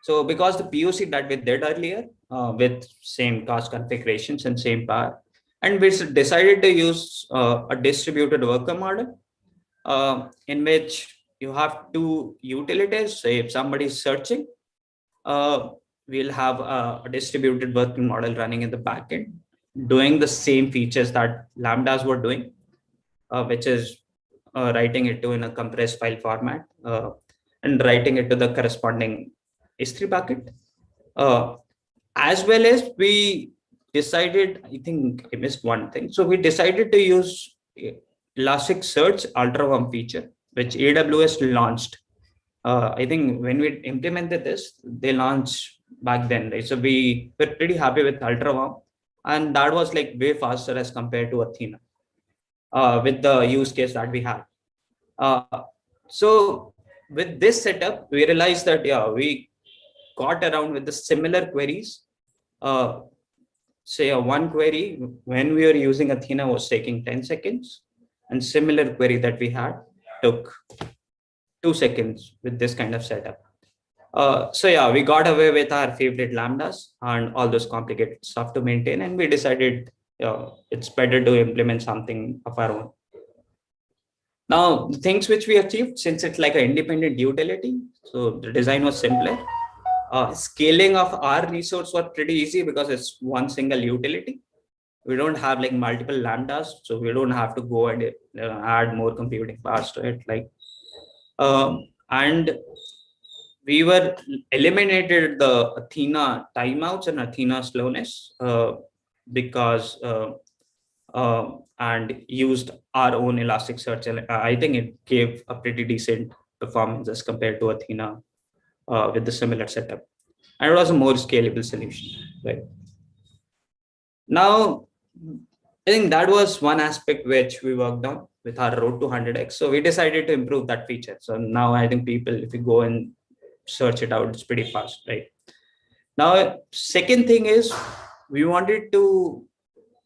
Speaker 15: So because the POC that we did earlier with same cost configurations and same power, and we decided to use a distributed worker model in which you have two utilities. So if somebody is searching, we'll have a distributed working model running in the backend, doing the same features that lambdas were doing, which is writing it to in a compressed file format and writing it to the corresponding S3 bucket. As well as we decided, I think I missed one thing. So we decided to use Elasticsearch Ultra-Warm feature, which AWS launched. I think when we implemented this, they launched back then, right? So we were pretty happy with Ultra-Warm, and that was like way faster as compared to Athena with the use case that we had. So with this setup, we realized that, yeah, we got around with the similar queries. Say one query when we were using Athena was taking 10 seconds, and similar query that we had took 2 seconds with this kind of setup. So yeah, we got away with our favorite lambdas and all those complicated stuff to maintain, and we decided it's better to implement something of our own. Now, the things which we achieved, since it's like an independent utility, so the design was simpler. Scaling of our resource was pretty easy because it's one single utility. We don't have like multiple lambdas, so we don't have to go and add more computing powers to it. Like, and we were eliminated the Athena timeouts and Athena slowness because and used our own Elasticsearch. And I think it gave a pretty decent performance as compared to Athena with the similar setup. And it was a more scalable solution, right? Now, I think that was one aspect which we worked on with our road to 100x. So we decided to improve that feature. So now I think people, if you go and search it out, it's pretty fast, right? Now, second thing is we wanted to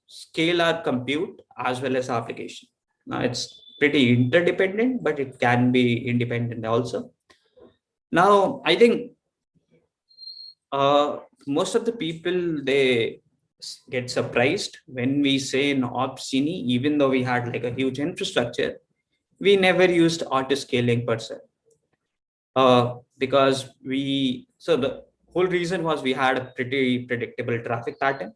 Speaker 15: scale our compute as well as application. Now it's pretty interdependent, but it can be independent also. Now, I think most of the people, they get surprised when we say in Opsgenie, even though we had like a huge infrastructure, we never used auto scaling per se. Because so the whole reason was we had a pretty predictable traffic pattern,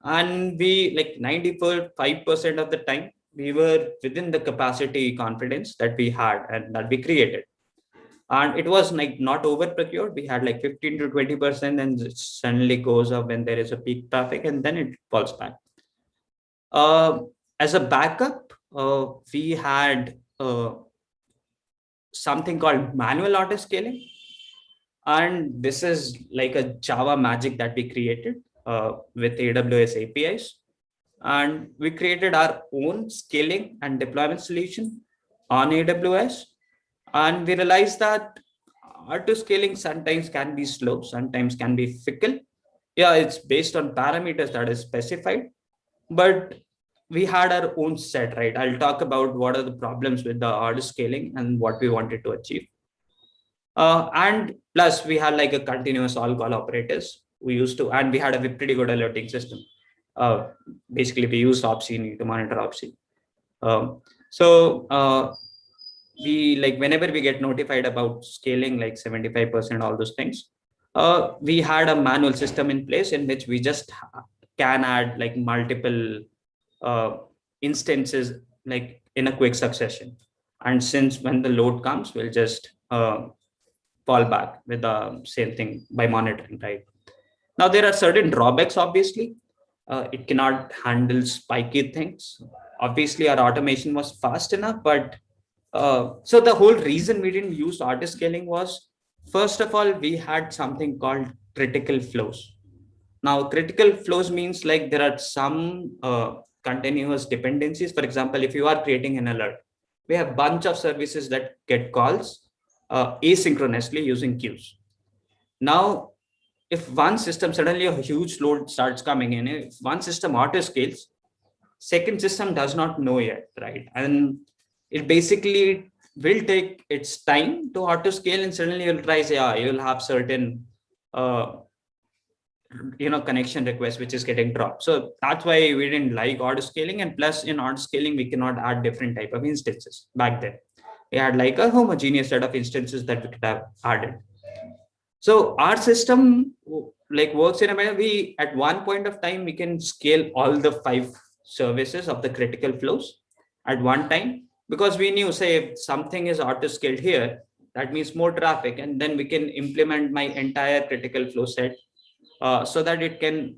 Speaker 15: and we like 95% of the time we were within the capacity confidence that we had and that we created. And it was like not over procured. We had like 15 to 20%, and it suddenly goes up when there is a peak traffic, and then it falls back. As a backup, we had something called manual auto scaling. And this is like a Java magic that we created with AWS APIs. And we created our own scaling and deployment solution on AWS. And we realized that auto scaling sometimes can be slow, sometimes can be fickle. Yeah, it's based on parameters that is specified, but we had our own set, right? I'll talk about what are the problems with the auto scaling and what we wanted to achieve. And plus we had like a continuous all call operators we used to, and we had a pretty good alerting system. Basically we used Opsgenie to monitor Opsgenie. We like whenever we get notified about scaling like 75%, all those things, we had a manual system in place in which we just can add like multiple instances like in a quick succession. And since when the load comes, we'll just fall back with the same thing by monitoring, right? Now there are certain drawbacks, obviously. It cannot handle spiky things. Obviously our automation was fast enough, but so the whole reason we didn't use auto scaling was, first of all, we had something called critical flows. Now, critical flows means like there are some continuous dependencies. For example, if you are creating an alert, we have a bunch of services that get calls asynchronously using queues. Now, if one system, suddenly a huge load starts coming in, if one system auto scales, second system does not know yet, right? And it basically will take its time to auto scale, and suddenly you'll try, yeah, you'll have certain connection request which is getting dropped. So that's why we didn't like auto scaling. And plus in auto scaling, we cannot add different type of instances. Back then we had like a homogeneous set of instances that we could have added. So our system like works in a way, we at one point of time we can scale all the 5 services of the critical flows at one time, because we knew, say, if something is auto scaled here, that means more traffic, and then we can implement my entire critical flow set so that it can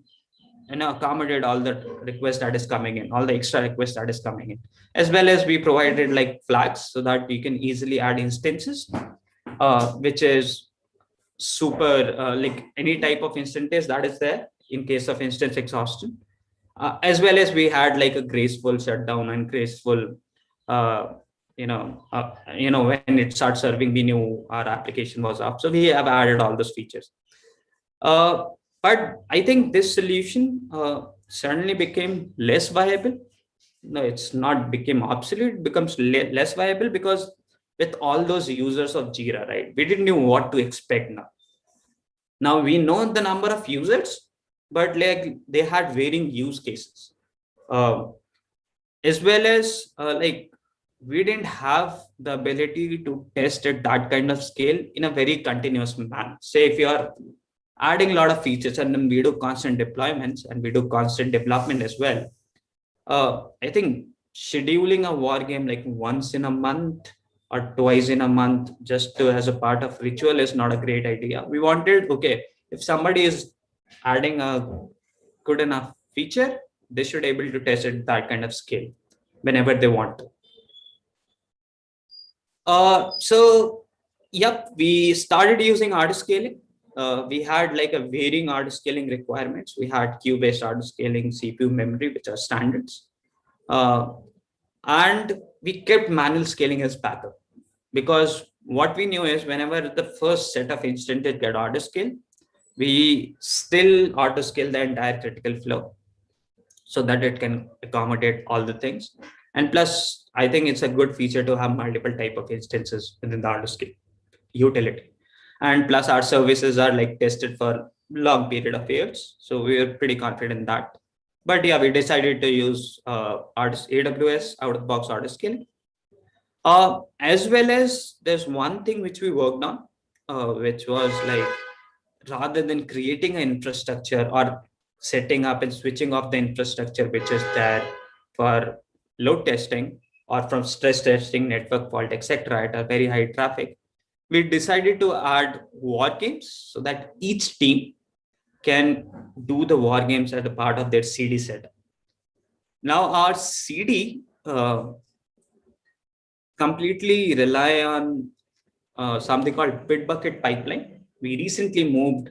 Speaker 15: accommodate all the requests that is coming in, all the extra requests that is coming in. As well as we provided like flags so that you can easily add instances, which is super like any type of instances that is there in case of instance exhaustion. As well as we had like a graceful shutdown and graceful when it starts serving, we knew our application was up. So we have added all those features. But I think this solution suddenly became less viable. No, it's not became obsolete, it becomes less viable because with all those users of Jira, right, we didn't know what to expect now. Now we know the number of users, but like they had varying use cases. As well as like we didn't have the ability to test at that kind of scale in a very continuous manner. Say if you are adding a lot of features and then we do constant deployments and we do constant development as well. I think scheduling a war game like once in a month or twice in a month just to as a part of ritual is not a great idea. We wanted, okay, if somebody is adding a good enough feature, they should be able to test it that kind of scale whenever they want to. So yep, we started using auto scaling. We had like a varying auto scaling requirements. We had queue-based auto scaling, CPU memory, which are standards. And we kept manual scaling as backup, because what we knew is whenever the first set of instances get auto scale, we still auto scale the entire critical flow so that it can accommodate all the things. And plus, I think it's a good feature to have multiple type of instances within the auto scale utility. And plus our services are like tested for long period of years. So we are pretty confident in that. But yeah, we decided to use AWS out of the box auto scaling. As well as there's one thing which we worked on, which was like, rather than creating an infrastructure or setting up and switching off the infrastructure which is there for load testing or from stress testing, network fault, etc. at a very high traffic, we decided to add war games so that each team can do the war games as a part of their CD setup. Now our CD completely rely on something called Bitbucket pipeline. We recently moved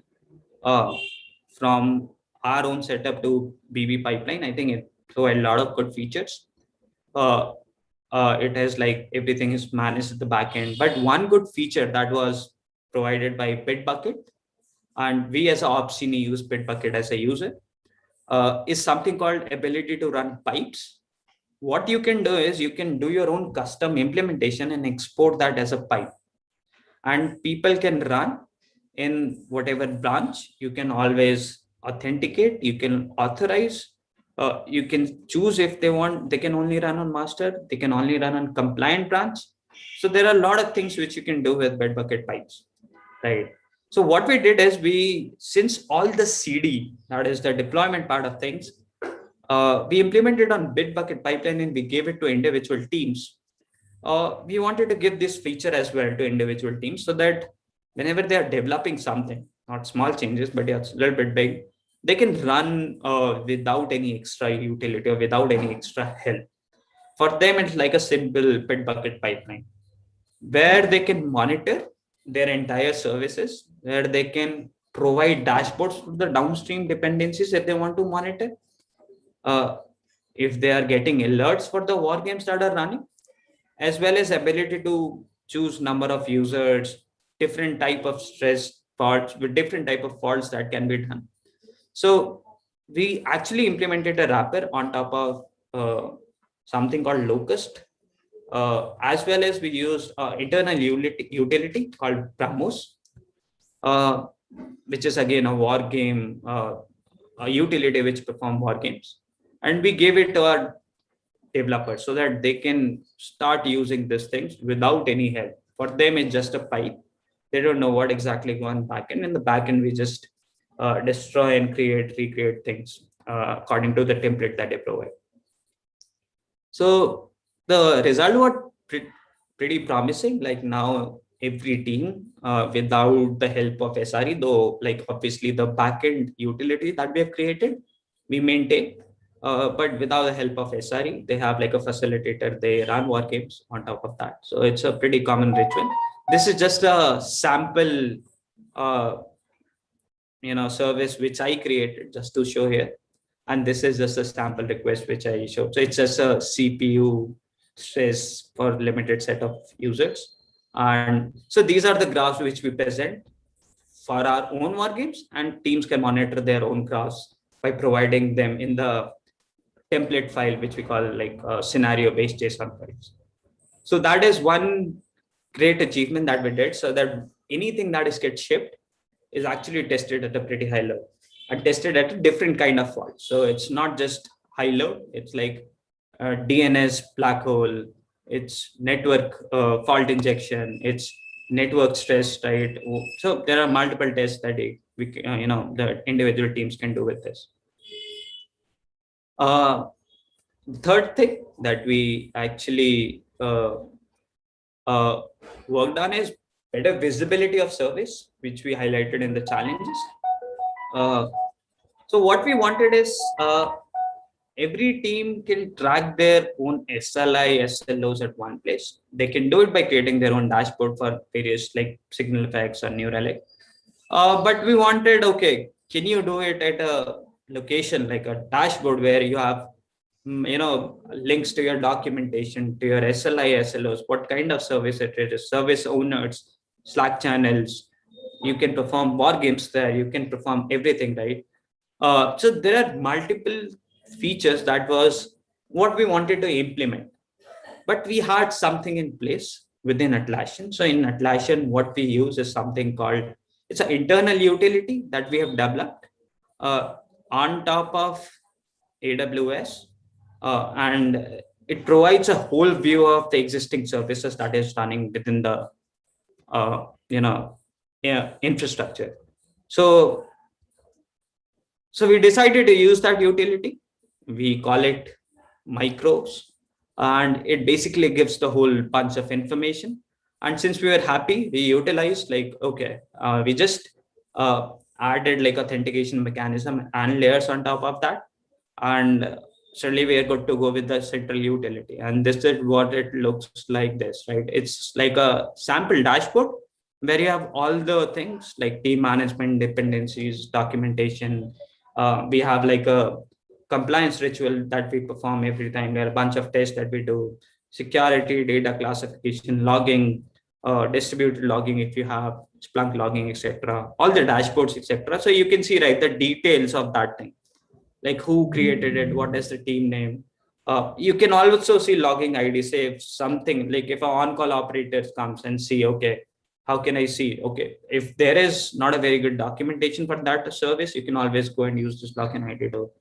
Speaker 15: from our own setup to BB pipeline. I think it provides a lot of good features. It has like everything is managed at the back end. But one good feature that was provided by Bitbucket, and we as a Opsgenie use Bitbucket as a user, is something called ability to run pipes. What you can do is you can do your own custom implementation and export that as a pipe. And people can run in whatever branch. You can always authenticate, you can authorize, you can choose if they want, they can only run on master, they can only run on compliant branch. So there are a lot of things which you can do with Bitbucket pipes, right? So what we did is since all the CD, that is the deployment part of things, we implemented on Bitbucket pipeline and we gave it to individual teams. We wanted to give this feature as well to individual teams so that whenever they are developing something, not small changes, but it's a little bit big, they can run without any extra utility or without any extra help. For them, it's like a simple Bitbucket pipeline where they can monitor their entire services, where they can provide dashboards to the downstream dependencies that they want to monitor. If they are getting alerts for the war games that are running, as well as ability to choose number of users, different type of stress faults with different type of faults that can be done. So we actually implemented a wrapper on top of something called Locust, as well as we used internal utility called Brahmos, which is again a war game, a utility which perform war games. And we gave it to our developers so that they can start using these things without any help. For them, it's just a pipe. They don't know what exactly going on backend. In the backend, we just destroy and recreate things according to the template that they provide. So the result was pretty promising. Like now, every team without the help of SRE, though, like obviously the backend utility that we have created, we maintain. But without the help of SRE, they have like a facilitator, they run war games on top of that. So it's a pretty common ritual. This is just a sample, service which I created just to show here. And this is just a sample request which I showed. So it's just a CPU stress for limited set of users. And so these are the graphs which we present for our own war games, and teams can monitor their own graphs by providing them in the template file, which we call like scenario-based JSON files. So that is one great achievement that we did, so that anything that is get shipped is actually tested at a pretty high load and tested at a different kind of fault. So it's not just high load, it's like DNS black hole, it's network fault injection, it's network stress, right? So there are multiple tests that the individual teams can do with this. Third thing that we actually worked on is better visibility of service, which we highlighted in the challenges. So what we wanted is every team can track their own SLI, SLOs at one place. They can do it by creating their own dashboard for various like Signal Effects or New Relic. But we wanted, okay, can you do it at a location like a dashboard where you have links to your documentation, to your SLI, SLOs, what kind of service it is, service owners, Slack channels. You can perform war games there. You can perform everything, right? So there are multiple features that was what we wanted to implement, but we had something in place within Atlassian. So in Atlassian, what we use is something called, it's an internal utility that we have developed on top of AWS. And it provides a whole view of the existing services that is running within the infrastructure. So we decided to use that utility. We call it micros. and it basically gives the whole bunch of information. And since we were happy, we utilized like, okay, we just added like authentication mechanism and layers on top of that. And certainly we are good to go with the central utility. And this is what it looks like this, right? It's like a sample dashboard where you have all the things like team management, dependencies, documentation. We have like a compliance ritual that we perform every time. There are a bunch of tests that we do, security, data classification, logging, distributed logging if you have Splunk logging, etc. All the dashboards, etc. So you can see, right, the details of that thing, like who created it, what is the team name. You can also see logging ID. Say if something like if an on-call operator comes and see, okay, how can I see? Okay, if there is not a very good documentation for that service, you can always go and use this login ID to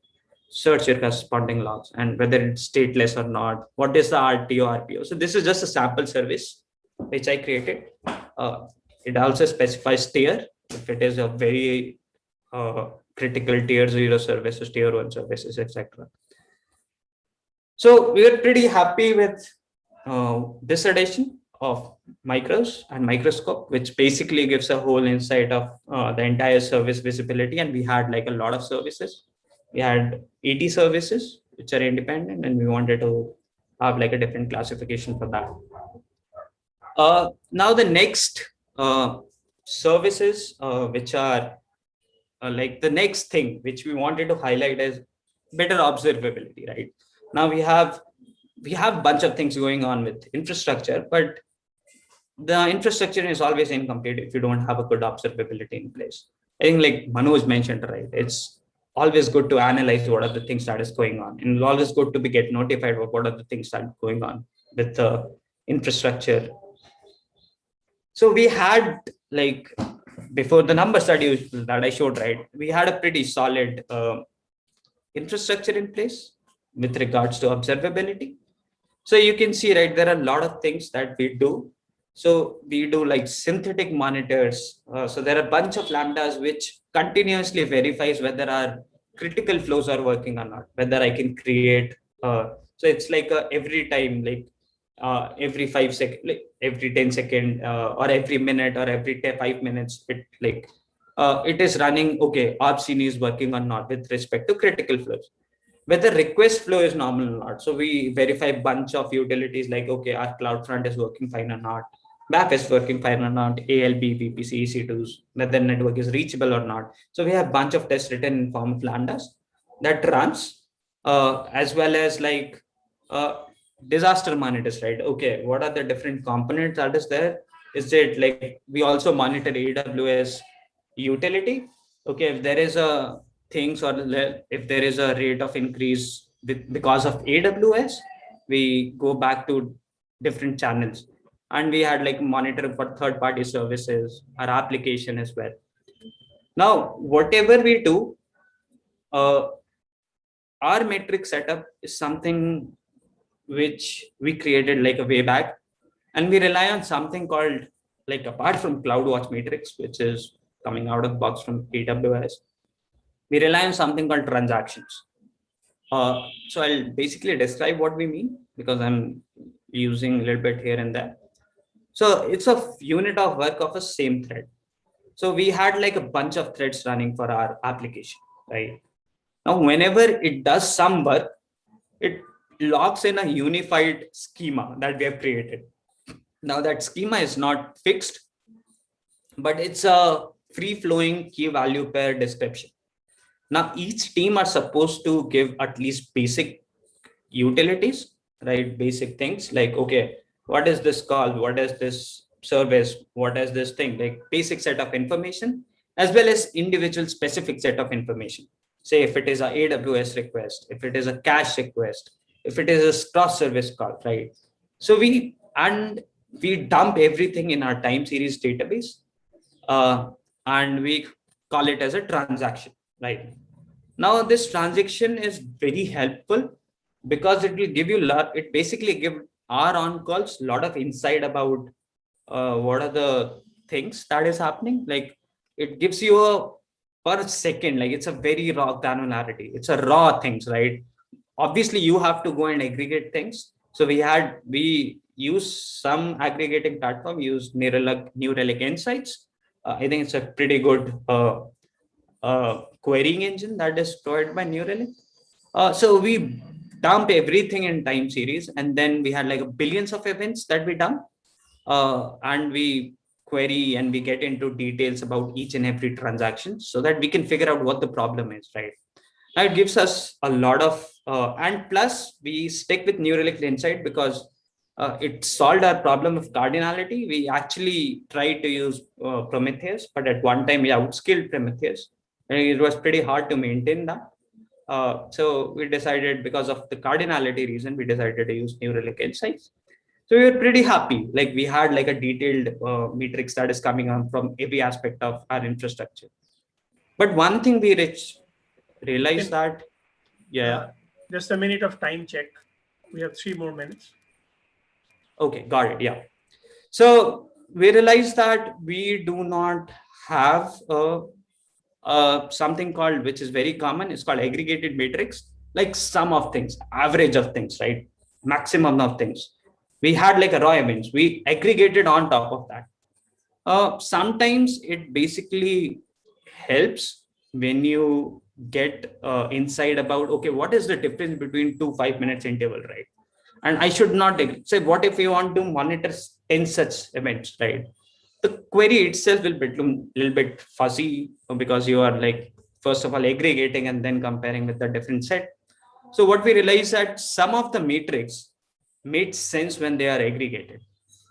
Speaker 15: search your corresponding logs and whether it's stateless or not. What is the RTO, RPO? So this is just a sample service which I created. It also specifies tier if it is a very critical tier 0 services, tier 1 services, etc. So we are pretty happy with this edition of Micros and Microscope, which basically gives a whole insight of the entire service visibility. And we had like a lot of services. We had 80 services which are independent, and we wanted to have like a different classification for that. Now the next services which are like the next thing which we wanted to highlight is better observability, right? Now we have a bunch of things going on with infrastructure, but the infrastructure is always incomplete if you don't have a good observability in place. I think like Manoj mentioned, right? It's always good to analyze what are the things that is going on, and it's always good to be get notified of what are the things that are going on with the infrastructure. So we had like before the numbers that I showed, right? We had a pretty solid infrastructure in place with regards to observability. So you can see, right, there are a lot of things that we do. So we do like synthetic monitors. So there are a bunch of lambdas which continuously verifies whether our critical flows are working or not, whether I can create. So it's like every time, like every 5 seconds, like every 10 second, or every minute, or every 5 minutes, it like it is running, okay, Opsgenie is working or not with respect to critical flows, whether request flow is normal or not. So we verify a bunch of utilities like, okay, our CloudFront is working fine or not, MAP is working fine or not, ALB, VPC, EC2s, whether network is reachable or not. So we have a bunch of tests written in form of lambdas that runs, as well as like disaster monitors, right? Okay, what are the different components that is there? Is it like we also monitor AWS utility? Okay, if there is a things, or if there is a rate of increase because of AWS, we go back to different channels, and we had like monitoring for third-party services, our application as well. Now, whatever we do, our metric setup is something which we created like a way back, and we rely on something called, like, apart from CloudWatch metrics, which is coming out of the box from AWS, we rely on something called transactions. So I'll basically describe what we mean, because I'm using a little bit here and there. So it's a unit of work of a same thread. So we had like a bunch of threads running for our application, right? Now, whenever it does some work, it logs in a unified schema that we have created. Now that schema is not fixed, but it's a free-flowing key value pair description. Now, each team are supposed to give at least basic utilities, right? Basic things like, okay, what is this call? What is this service? What is this thing? Like basic set of information, as well as individual specific set of information. Say if it is a AWS request, if it is a cache request, if it is a cross service call, right? So we dump everything in our time series database, and we call it as a transaction, right? Now this transaction is very helpful because it will give you it basically give our on calls a lot of insight about what are the things that is happening. Like it gives you a per second, like it's a very raw granularity. It's a raw things, right? Obviously you have to go and aggregate things, So we used some aggregating platform, we used Neuralink Insights. I think it's a pretty good querying engine that is provided by Neuralink. So we dump everything in time series, and then we had like billions of events that we dump, and we query and we get into details about each and every transaction so that we can figure out what the problem is, right? Now it gives us a lot of, and plus we stick with Neuralink Insight because it solved our problem of cardinality. We actually tried to use Prometheus, but at one time we outskilled Prometheus, and it was pretty hard to maintain that. So we decided, because of the cardinality reason, we decided to use Neuralink Insights. So we were pretty happy. Like we had like a detailed matrix that is coming on from every aspect of our infrastructure. But one thing we realized that,
Speaker 3: just a minute of time check. We have 3 more minutes.
Speaker 15: Okay, got it. Yeah. So we realized that we do not have something called, which is very common, it's called aggregated matrix, like sum of things, average of things, right? Maximum of things. We had like a raw events, we aggregated on top of that. Sometimes it basically helps when you get insight about, okay, what is the difference between 2 5-minute interval, right? And I should not say, what if you want to monitor 10 such events, right? The query itself will become a little bit fuzzy because you are like, first of all, aggregating and then comparing with a different set. So what we realized that some of the matrix made sense when they are aggregated.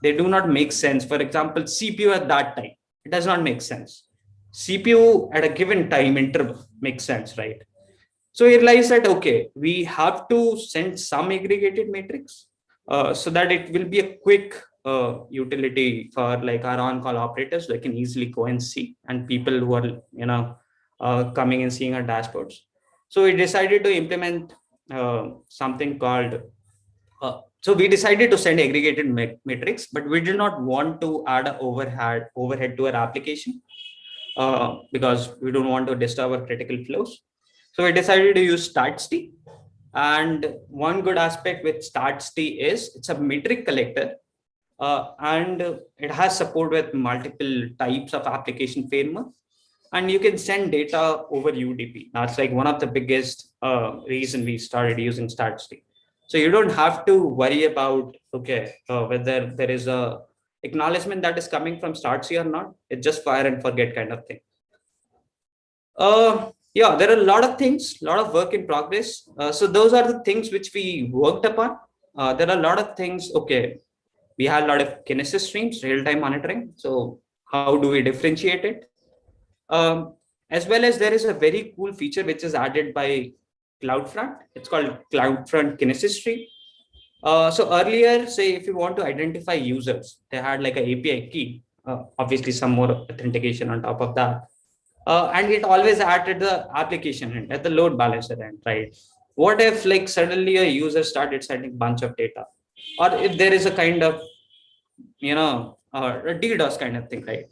Speaker 15: They do not make sense. For example, CPU at that time, it does not make sense. CPU at a given time interval makes sense, right? So we realized that, okay, we have to send some aggregated matrix so that it will be a quick utility for like our on-call operators. They can easily go and see, and people who are coming and seeing our dashboards. So we decided to implement something called, so we decided to send aggregated matrix, but we did not want to add an overhead to our application because we don't want to disturb our critical flows. So we decided to use StartST. And one good aspect with StartST is it's a metric collector, and it has support with multiple types of application framework. And you can send data over UDP. That's like one of the biggest reason we started using StartST. So you don't have to worry about, okay, whether there is a acknowledgement that is coming from StartST or not. It's just fire and forget kind of thing. Yeah, there are a lot of things, a lot of work in progress. So those are the things which we worked upon. There are a lot of things. Okay, we had a lot of Kinesis streams, real-time monitoring. So how do we differentiate it? As well as there is a very cool feature which is added by CloudFront. It's called CloudFront Kinesis stream. So earlier, say if you want to identify users, they had like an API key, obviously some more authentication on top of that. And it always added the application end at the load balancer end, right? What if like suddenly a user started sending bunch of data, or if there is a kind of, a DDoS kind of thing, right?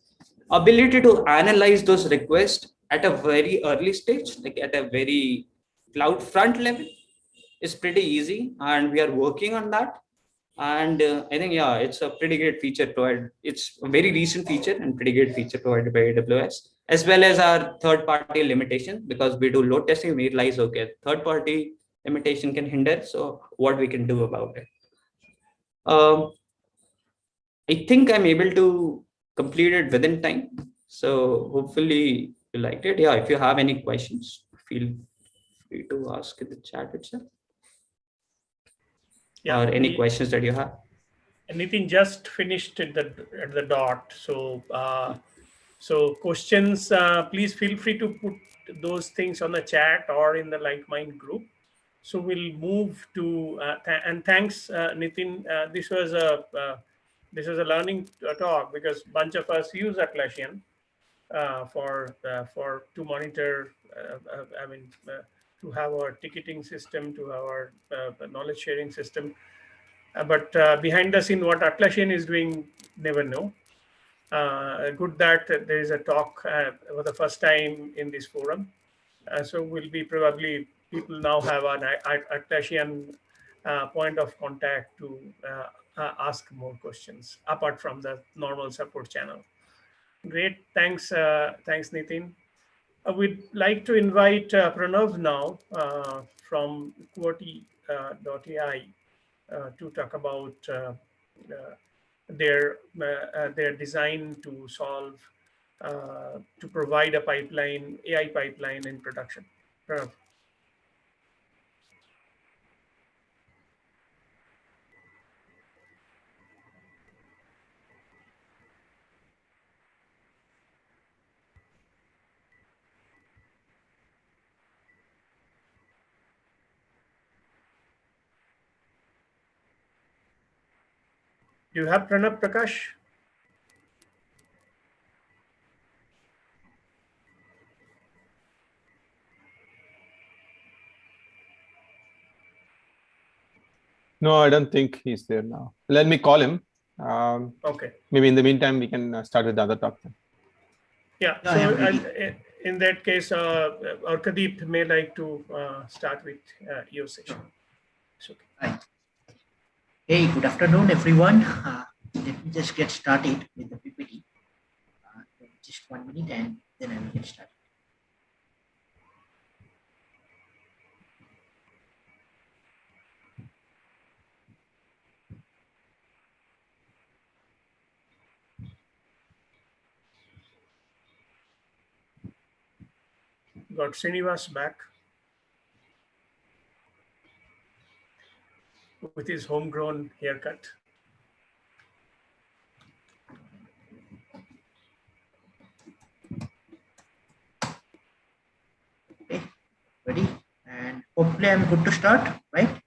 Speaker 15: Ability to analyze those requests at a very early stage, like at a very CloudFront level, is pretty easy, and we are working on that. And I think, yeah, it's a pretty great feature provided. It's a very recent feature and pretty great feature provided by AWS, as well as our third-party limitation, because we do load testing. We realize, okay, third-party limitation can hinder. So what we can do about it? I think I'm able to complete it within time. So hopefully you liked it. Yeah, if you have any questions, feel free to ask in the chat itself.
Speaker 3: Yeah,
Speaker 15: or any questions that you have.
Speaker 3: Anything just finished at the dot. So so questions, please feel free to put those things on the chat or in the LikeMind group. So we'll move to and thanks Nitin. This was a learning talk because a bunch of us use Atlassian to monitor. To have our ticketing system, to our knowledge sharing system. But behind the scene, what Atlassian is doing, never know. Good that there is a talk for the first time in this forum. So will be probably people now have an Atlassian point of contact to ask more questions apart from the normal support channel. Great, thanks, Nitin. We'd like to invite Pranav now from Qwerty.ai to talk about their design to solve, to provide a pipeline, AI pipeline in production. Pranav. Do you have Pranav Prakash?
Speaker 1: No, I don't think he's there now. Let me call him.
Speaker 3: Okay.
Speaker 1: Maybe in the meantime, we can start with the other talk.
Speaker 3: Yeah.
Speaker 14: Yeah,
Speaker 3: So in that case, Arkadeep may like to start with your session. It's okay.
Speaker 14: Right. Hey, good afternoon, everyone. Let me just get started with the PPT. Just 1 minute and then I will get started.
Speaker 3: Got Srinivas back with his homegrown haircut.
Speaker 14: Okay, ready? And hopefully I'm good to start, right?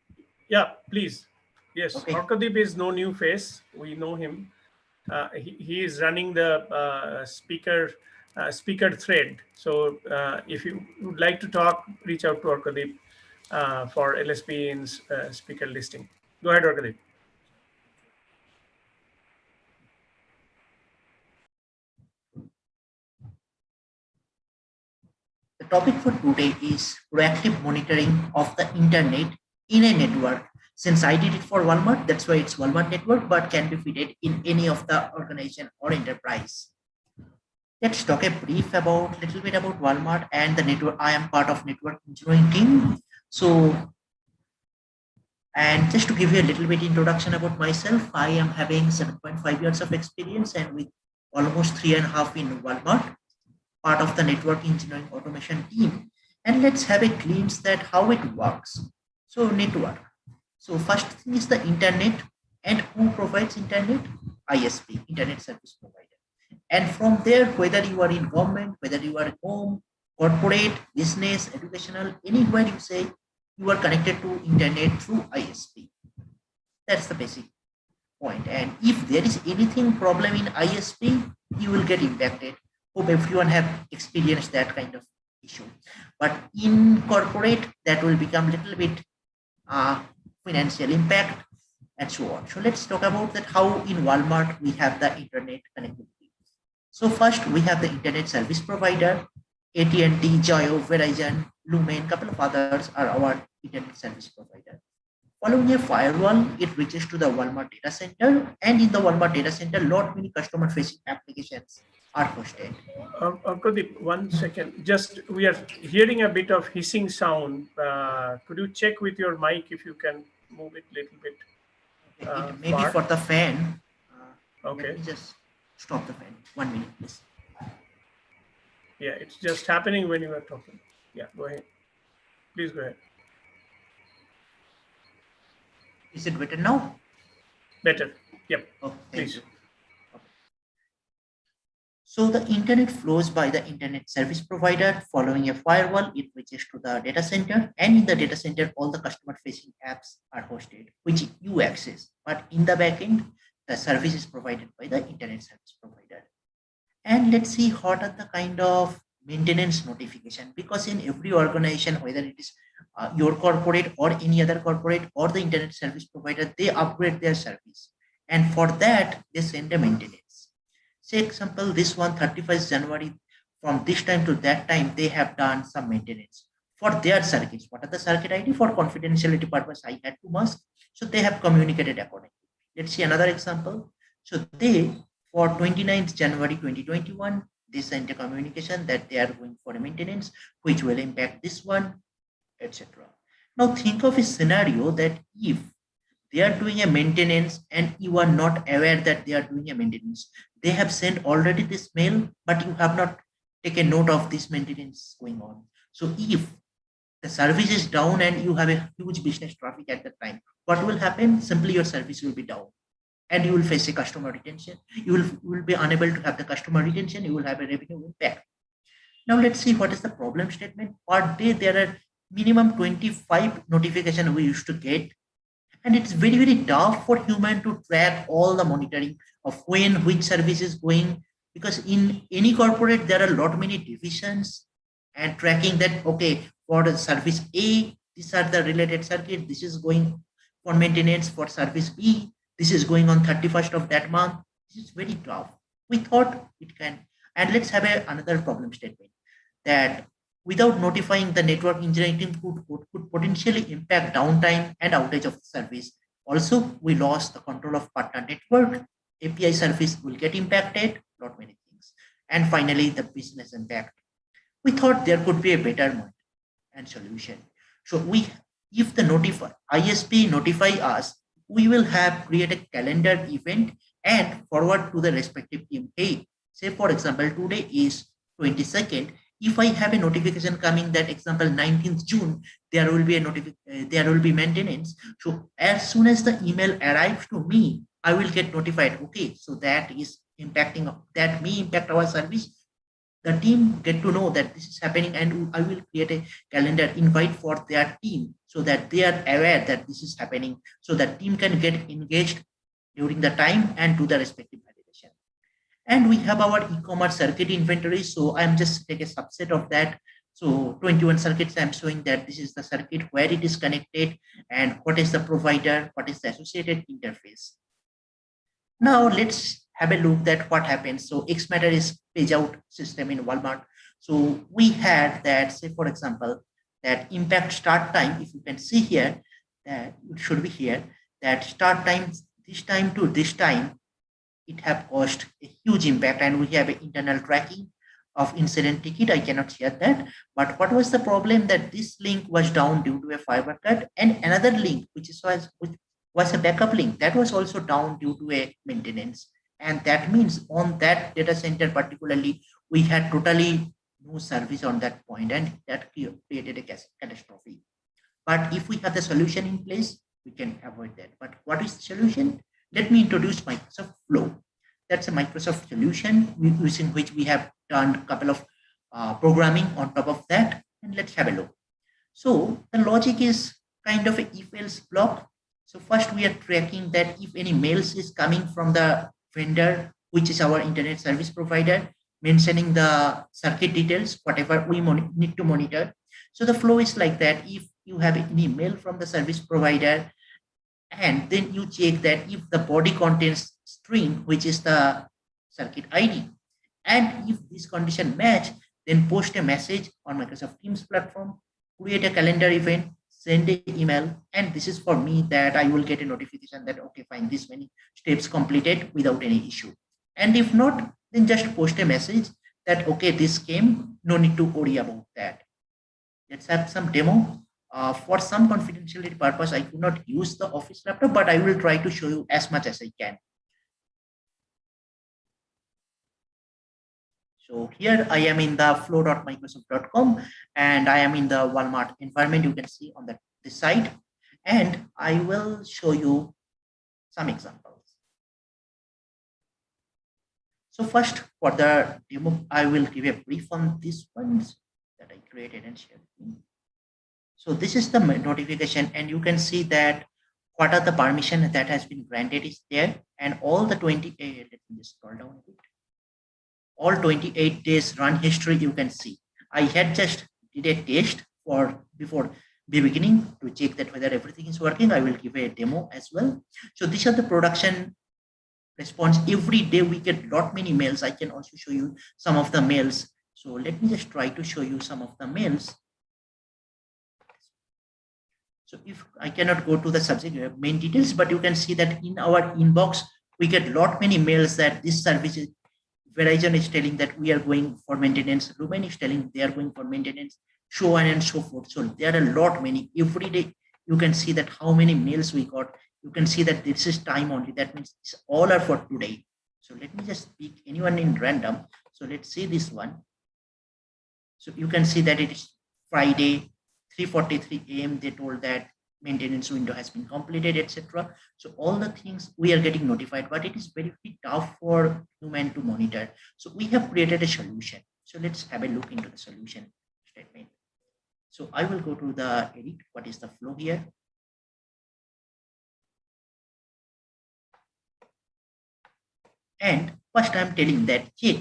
Speaker 3: Yeah, please. Yes,
Speaker 14: Okay.
Speaker 3: Arkadeep is no new face. We know him. He is running the speaker thread. So if you would like to talk, reach out to Arkadeep for LSPE-IN's speaker listing. Go ahead, Arkadeep.
Speaker 14: The topic for today is proactive monitoring of the internet in a network. Since I did it for Walmart, that's why it's Walmart network, but can be fitted in any of the organization or enterprise. Let's talk a little bit about Walmart and the network. I am part of network engineering team. So, and just to give you a little bit introduction about myself, I am having 7.5 years of experience and with almost 3.5 in Walmart, part of the network engineering automation team. And let's have a glimpse that how it works. So network. So first thing is the internet, and who provides internet? ISP, Internet Service Provider. And from there, whether you are in government, whether you are home, corporate, business, educational, anywhere you say, you are connected to internet through ISP. That's the basic point. And if there is anything problem in ISP, you will get impacted. Hope everyone have experienced that kind of issue. But in corporate, that will become a little bit financial impact and so on. So let's talk about that how in Walmart we have the internet connectivity. So first we have the internet service provider, AT&T, Jio, Verizon, Lumen, couple of others are our internet service provider. Following a firewall, it reaches to the Walmart data center, and in the Walmart data center, lot many customer-facing applications are hosted.
Speaker 3: Arkadeep, 1 second. Just we are hearing a bit of hissing sound. Could you check with your mic if you can move it a little bit?
Speaker 14: It may be for the fan.
Speaker 3: Okay.
Speaker 14: Let me just stop the fan. 1 minute, please.
Speaker 3: Yeah, it's just happening when you are talking. Yeah, go ahead. Please go ahead.
Speaker 14: Is it better now?
Speaker 3: Better. Yep.
Speaker 14: Oh,
Speaker 3: please.
Speaker 14: Okay. So the internet flows by the internet service provider. Following a firewall, it reaches to the data center, and in the data center, all the customer-facing apps are hosted, which you access. But in the backend, the service is provided by the internet service provider. And let's see what are the kind of maintenance notification, because in every organization, whether it is your corporate or any other corporate or the internet service provider, they upgrade their service, and for that they send a maintenance. Say example, this one 31st January, from this time to that time they have done some maintenance. for their circuits. What are the circuit ID? For confidentiality purpose, I had to mask. So they have communicated accordingly. Let's see another example. So they, for 29th January 2021, they sent a communication that they are going for a maintenance, which will impact this one, etc. Now think of a scenario that if they are doing a maintenance and you are not aware that they are doing a maintenance, they have sent already this mail, but you have not taken note of this maintenance going on. So if the service is down and you have a huge business traffic at the time, what will happen? Simply your service will be down and you will face a customer retention. You will be unable to have the customer retention. You will have a revenue impact. Now let's see what is the problem statement. Per day, there are minimum 25 notifications we used to get. And it's very, very tough for human to track all the monitoring of when which service is going, because in any corporate, there are a lot many divisions and tracking that, okay, for the service A, these are the related circuits, this is going for maintenance. For service B, this is going on 31st of that month. This is very tough. We thought it can, and let's have another problem statement that without notifying, the network engineering team could potentially impact downtime and outage of the service. Also, we lost the control of partner network. API service will get impacted, not many things. And finally, the business impact. We thought there could be a better mode and solution. So if the ISP notify us, we will have create a calendar event and forward to the respective team. Hey, say for example, today is 22nd. If I have a notification coming that example 19th June, there will be a there will be maintenance. So as soon as the email arrives to me, I will get notified. Okay, so that is impacting, that may impact our service. The team get to know that this is happening, and I will create a calendar invite for their team so that they are aware that this is happening, so that team can get engaged during the time and do the respective validation. And we have our e-commerce circuit inventory. So I'm just take a subset of that. So 21 circuits, I'm showing that this is the circuit where it is connected and what is the provider, what is the associated interface. Now let's have a look at what happens. So Xmatter is page out system in Walmart. So we had that, say for example, that impact start time. If you can see here, that it should be here, that start time this time to this time, it have caused a huge impact, and we have an internal tracking of incident ticket. I cannot share that. But what was the problem? That this link was down due to a fiber cut, and another link, which was a backup link, that was also down due to a maintenance. And that means on that data center particularly, we had totally no service on that point, and that created a catastrophe. But if we have the solution in place, we can avoid that. But what is the solution? Let me introduce Microsoft Flow. That's a Microsoft solution using which we have done a couple of programming on top of that. And let's have a look. So the logic is kind of a if-else block. So first we are tracking that if any mails is coming from the vendor, which is our internet service provider, mentioning the circuit details, whatever we need to monitor. So the flow is like that. If you have an email from the service provider, and then you check that if the body contains string, which is the circuit ID, and if this condition match, then post a message on Microsoft Teams platform, create a calendar event, send an email, and this is for me that I will get a notification that, okay, fine, this many steps completed without any issue. And if not, then just post a message that, okay, this came, no need to worry about that. Let's have some demo. For some confidentiality purpose, I could not use the office laptop, but I will try to show you as much as I can. So here I am in the flow.microsoft.com, and I am in the Walmart environment. You can see on this side, and I will show you some examples. So first, for the demo, I will give a brief on these ones that I created and shared. So this is the notification, and you can see that what are the permission that has been granted is there, and all the 28, let me just scroll down a bit. All 28 days run history you can see. I had just did a test before the beginning to check that whether everything is working. I will give a demo as well. So these are the production response. Every day we get lot many mails. I can also show you some of the mails. So let me just try to show you some of the mails. So if I cannot go to the subject main details, but you can see that in our inbox, we get lot many mails that this service is, Verizon is telling that we are going for maintenance, Lumen is telling they are going for maintenance, so on and so forth. So there are a lot many. Every day you can see that how many mails we got. You can see that this is time only. That means all are for today. So let me just pick anyone in random. So let's see this one. So you can see that it is Friday, 3:43 a.m. They told that maintenance window has been completed, etc. So all the things we are getting notified, but it is very tough for human to monitor. So we have created a solution. So let's have a look into the solution statement. So I will go to the edit. What is the flow here? And first I'm telling that check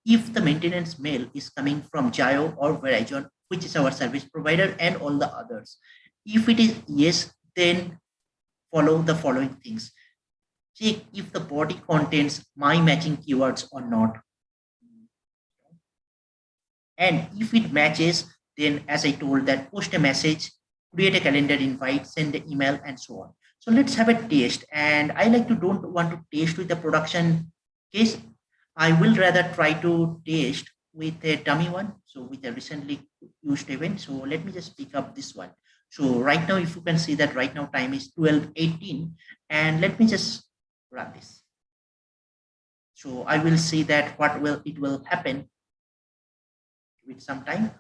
Speaker 14: if the maintenance mail is coming from Jio or Verizon, which is our service provider, and all the others. If it is yes, then follow the following things. Check if the body contains my matching keywords or not. And if it matches, then as I told that post a message, create a calendar invite, send an email, and so on. So let's have a test. And I don't want to test with the production case. I will rather try to test with a dummy one. So with a recently used event. So let me just pick up this one. So right now, if you can see that right now time is 12:18, and let me just run this. So I will see that it will happen with some time.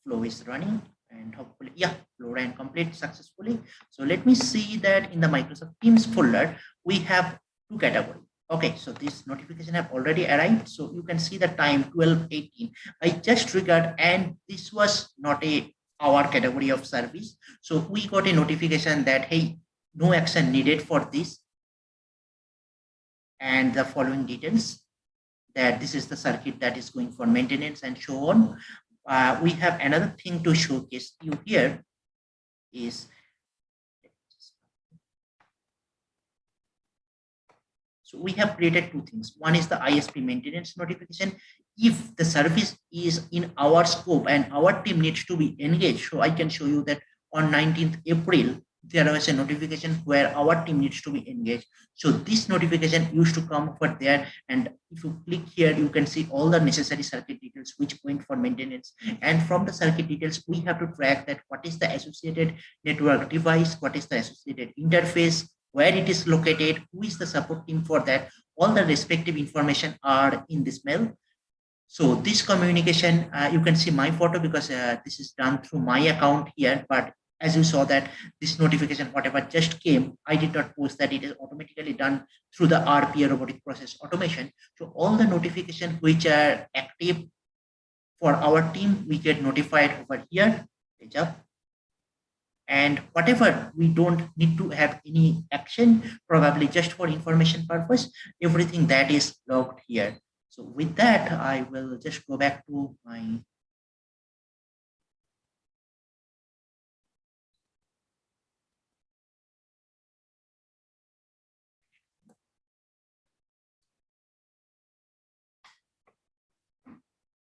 Speaker 14: Flow is running, and hopefully, yeah, flow ran complete successfully. So let me see that in the Microsoft Teams folder, we have two categories. Okay, so this notification have already arrived. So you can see the time 12:18. I just triggered, and this was not our category of service. So we got a notification that, hey, no action needed for this. And the following details, that this is the circuit that is going for maintenance and so on. We have another thing to showcase you here is, so we have created two things. One is the ISP maintenance notification. If the service is in our scope and our team needs to be engaged, so I can show you that on 19th April, there was a notification where our team needs to be engaged. So this notification used to come over there, and if you click here, you can see all the necessary circuit details which point for maintenance. And from the circuit details, we have to track that what is the associated network device, what is the associated interface, where it is located, who is the support team for that. All the respective information are in this mail. So this communication, you can see my photo because this is done through my account here, but as you saw that this notification, whatever just came, I did not post that. It is automatically done through the RPA, robotic process automation. So all the notifications which are active for our team, we get notified over here. And whatever we don't need to have any action, probably just for information purpose, everything that is logged here. So with that, I will just go back to my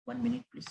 Speaker 14: one minute, please.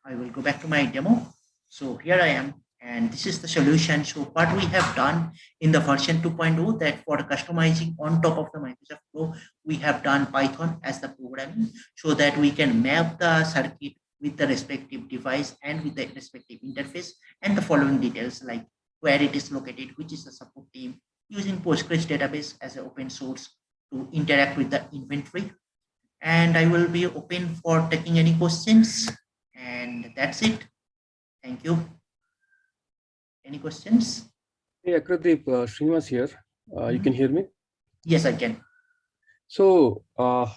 Speaker 14: I will go back to my demo. So here I am, and this is the solution. So what we have done in the version 2.0, that for customizing on top of the Microsoft Flow, we have done Python as the programming so that we can map the circuit with the respective device and with the respective interface, and the following details like where it is located, which is the support team, using Postgres database as an open source to interact with the inventory. And I will be open for taking any questions. And that's it. Thank you. Any questions?
Speaker 16: Hey, Akradeep, Srinivas here. You can hear me?
Speaker 14: Yes, I can.
Speaker 16: So,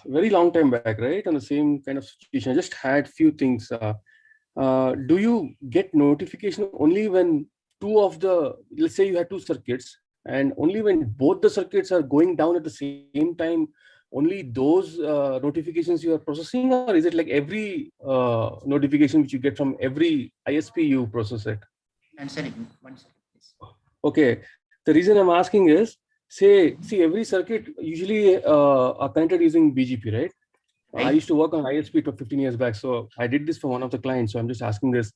Speaker 16: very long time back, right? On the same kind of situation, I just had few things. Do you get notification only when let's say you had two circuits, and only when both the circuits are going down at the same time, only those notifications you are processing, or is it like every notification which you get from every ISP you process it?
Speaker 14: Answering one second, please.
Speaker 16: Okay. The reason I'm asking is, see, every circuit usually are connected using BGP, right?
Speaker 14: Right.
Speaker 16: I used to work on ISP 15 years back. So I did this for one of the clients. So I'm just asking this.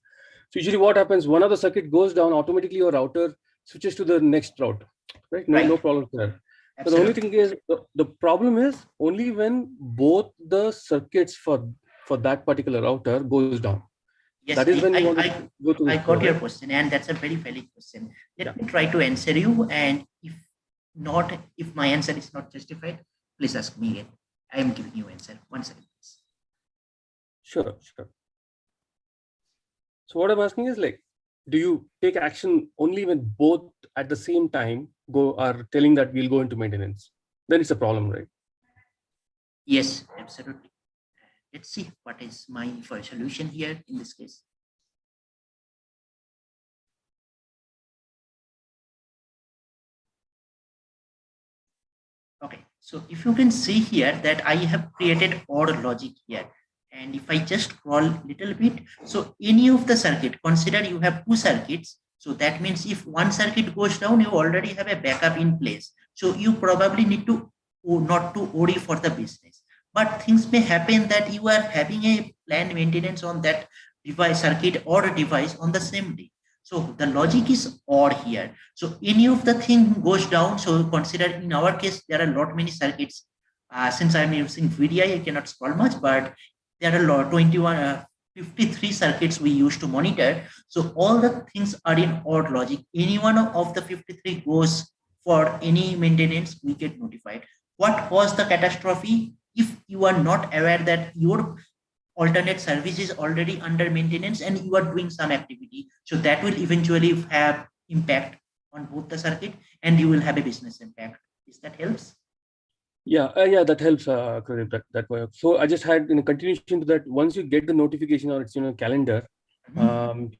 Speaker 16: So usually what happens, one of the circuit goes down, automatically your router switches to the next route, right? No problem there. But the only thing is, the problem is only when both the circuits for that particular router goes down.
Speaker 14: Yes,
Speaker 16: That is when you want to go to
Speaker 14: I got your question, and that's a very valid question. Let me try to answer you, and if my answer is not justified, please ask me again. I am giving you answer. 1 second, please.
Speaker 16: Sure. So what I'm asking is, like, do you take action only when both at the same time are telling that we'll go into maintenance? Then it's a problem, right?
Speaker 14: Yes, absolutely. Let's see what is my solution here in this case. Okay, so if you can see here that I have created OR logic here. And if I just scroll a little bit, so any of the circuit, consider you have 2 circuits. So that means if one circuit goes down, you already have a backup in place. So you probably need to not to worry for the business. But things may happen that you are having a planned maintenance on that device, circuit or device on the same day. So the logic is OR here. So any of the thing goes down. So consider in our case, there are a lot many circuits. Since I'm using VDI, I cannot scroll much, but there are a lot, 53 circuits we use to monitor. So all the things are in OR logic. Any one of the 53 goes for any maintenance, we get notified. What was the catastrophe? If you are not aware that your alternate service is already under maintenance and you are doing some activity, so that will eventually have impact on both the circuit and you will have a business impact. Is that helps?
Speaker 16: Yeah, that helps. That way. So I just had in a continuation to that. Once you get the notification or it's in a calendar,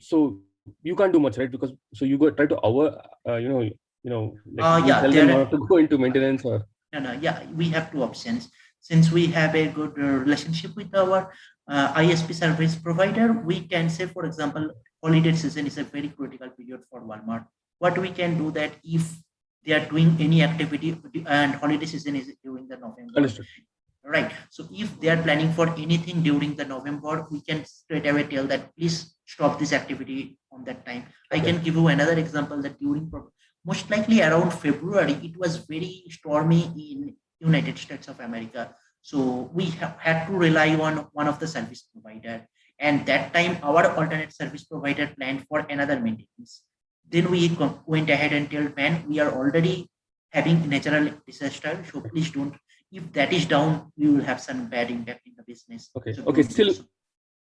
Speaker 16: so you can't do much, right? Because so you go try to like you tell them not to go into maintenance or.
Speaker 14: No. Yeah, we have 2 options. Since we have a good relationship with our ISP service provider, we can say, for example, holiday season is a very critical period for Walmart. What we can do that if they are doing any activity and holiday season is during the November.
Speaker 16: Understood.
Speaker 14: Right. So if they are planning for anything during the November, we can straight away tell that please stop this activity on that time. Okay. I can give you another example that during most likely around February, it was very stormy in United States of America. So we had to rely on one of the service provider. And that time our alternate service provider planned for another maintenance. Then we went ahead and told, man, we are already having natural disaster. So please don't. If that is down, we will have some bad impact in the business.
Speaker 16: Okay.
Speaker 14: So
Speaker 16: okay. Still,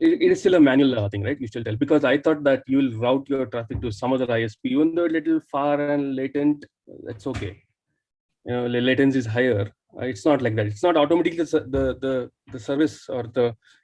Speaker 16: it is still a manual thing, right? You still tell, because I thought that you will route your traffic to some other ISP, even though a little far and latent. That's okay. Latency is higher. It's not like that. It's not automatically the service or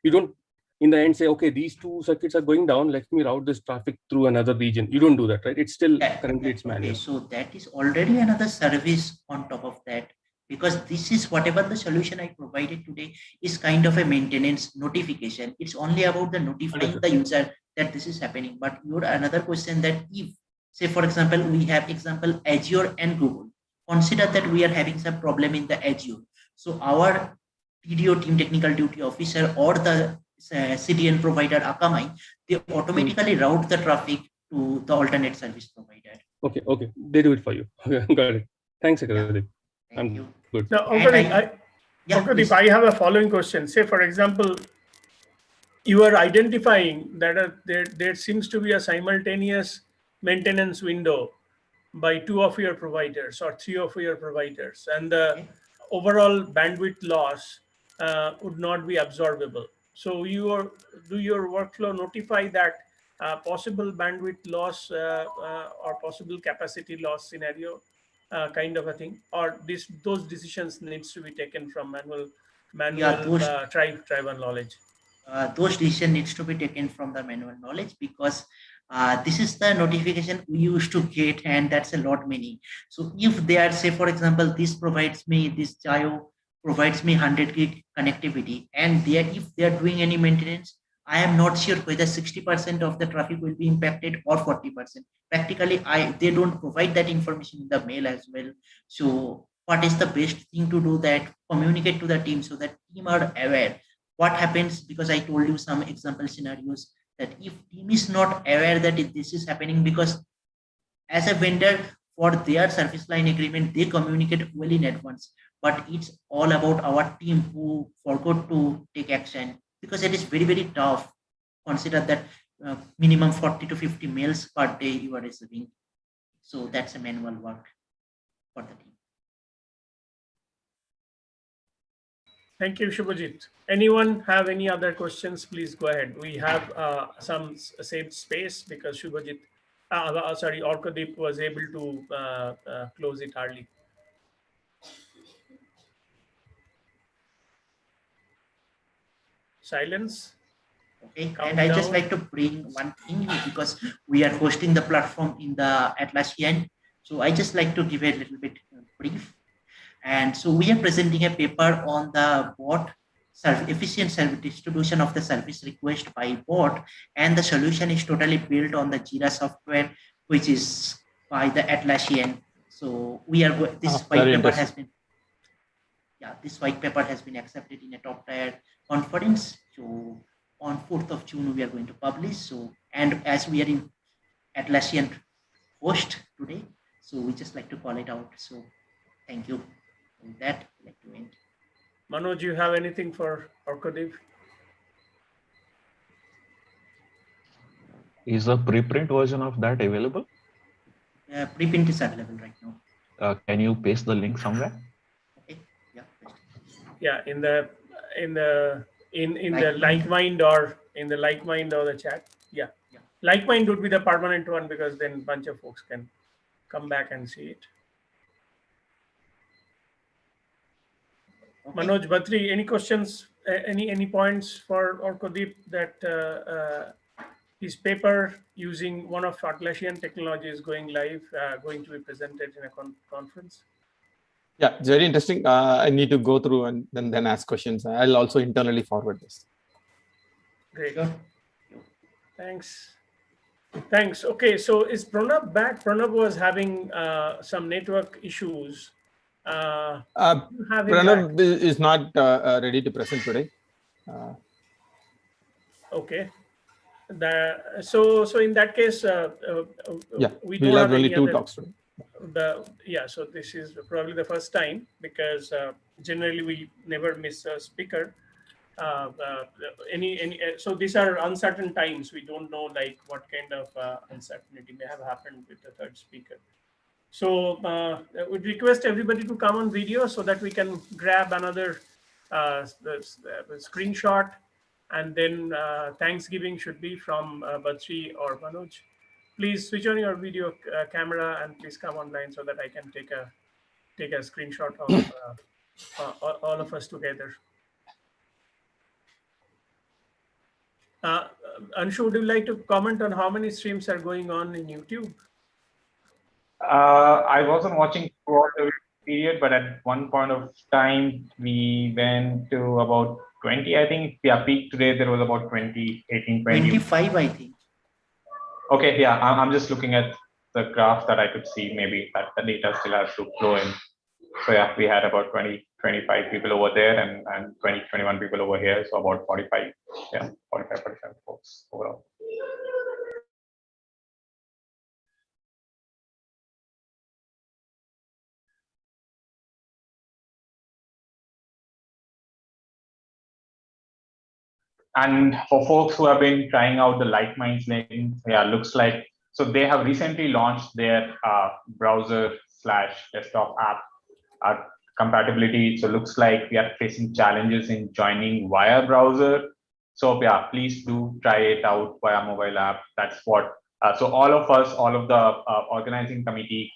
Speaker 16: you don't in the end say, okay, these 2 circuits are going down, let me route this traffic through another region. You don't do that, right? It's still currently it's manual.
Speaker 14: Okay, so that is already another service on top of that, because this is whatever the solution I provided today is kind of a maintenance notification. It's only about the notifying the user that this is happening. But your another question that if, say for example, we have example Azure and Google. Consider that we are having some problem in the Azure. So our TDO, team technical duty officer, or the CDN provider Akamai, they automatically route the traffic to the alternate service provider.
Speaker 16: Okay. They do it for you. Got it. Thanks, Akadeep.
Speaker 14: Thank you.
Speaker 16: Good.
Speaker 3: Now, Akadeep, I have a following question. Say, for example, you are identifying that there seems to be a simultaneous maintenance window by 2 of your providers or 3 of your providers, and the overall bandwidth loss would not be absorbable. So do your workflow notify that possible bandwidth loss or possible capacity loss scenario kind of a thing, or those decisions needs to be taken from tribal knowledge?
Speaker 14: Those decisions needs to be taken from the manual knowledge, because this is the notification we used to get, and that's a lot many. So if they are, say for example, this Jayo provides me 100 gig connectivity, and if they are doing any maintenance, I am not sure whether 60% of the traffic will be impacted or 40%. Practically, they don't provide that information in the mail as well. So what is the best thing to do? That communicate to the team so that team are aware what happens, because I told you some example scenarios, that if team is not aware that this is happening, because as a vendor for their service line agreement, they communicate well in advance, but it's all about our team who forgot to take action, because it is very, very tough. Consider that minimum 40 to 50 mails per day you are receiving. So that's a manual work for the team.
Speaker 3: Thank you, Shubhajit. Anyone have any other questions? Please go ahead. We have some saved space because Shubhajit, sorry, Orkadeep was able to close it early. Silence.
Speaker 14: Okay, and I just like to bring one thing, because we are hosting the platform in the Atlassian. So I just like to give a little bit brief. And so we are presenting a paper on the bot efficient distribution of the service request by bot, and the solution is totally built on the Jira software, which is by the Atlassian. So we are this white paper has been this white paper has been accepted in a top tier conference. So on 4th of June we are going to publish. So, and as we are in Atlassian host today, so we just like to call it out. So thank you. With that, I'd like to end.
Speaker 3: Manoj, you have anything for Orkadeep?
Speaker 12: Is a preprint version of that available?
Speaker 14: Preprint is available right now.
Speaker 12: Can you paste the link somewhere?
Speaker 14: Okay. Yeah.
Speaker 3: Yeah, in the Likemind or in the Likemind or the chat. Yeah. Likemind would be the permanent one, because then a bunch of folks can come back and see it. Okay. Manoj, Bhatri, any questions? Any points for Orkadeep that his paper using one of Atlassian technology is going live, going to be presented in a conference?
Speaker 1: Yeah, it's very interesting. I need to go through and then ask questions. I'll also internally forward this.
Speaker 3: Great. Thanks. Thanks. Okay, so is Pranab back? Pranab was having some network issues.
Speaker 1: Pranab is not ready to present today.
Speaker 3: Okay. So in that case, we don't have
Speaker 1: only
Speaker 3: any
Speaker 1: two
Speaker 3: other,
Speaker 1: talks today.
Speaker 3: So this is probably the first time, because generally we never miss a speaker. So these are uncertain times. We don't know like what kind of uncertainty may have happened with the third speaker. So would request everybody to come on video so that we can grab another screenshot, and then Thanksgiving should be from Bhatri or Manoj. Please switch on your video camera and please come online so that I can take a screenshot of all of us together. Anshu, would you like to comment on how many streams are going on in YouTube?
Speaker 2: I wasn't watching throughout the period, but at one point of time, we went to about 20, I think. Yeah, peak today, there was about 20, 18, 20.
Speaker 14: 25, I think.
Speaker 2: Okay, yeah, I'm just looking at the graph that I could see. Maybe that the data still has to flow in. So yeah, we had about 20, 25 people over there and 20, 21 people over here. So about 45, yeah, 45, 47 folks overall. And for folks who have been trying out the Likemind link, yeah, looks like, so they have recently launched their browser/desktop app compatibility. So looks like we are facing challenges in joining via browser. So yeah, please do try it out via mobile app. That's what, so all of us, all of the organizing committee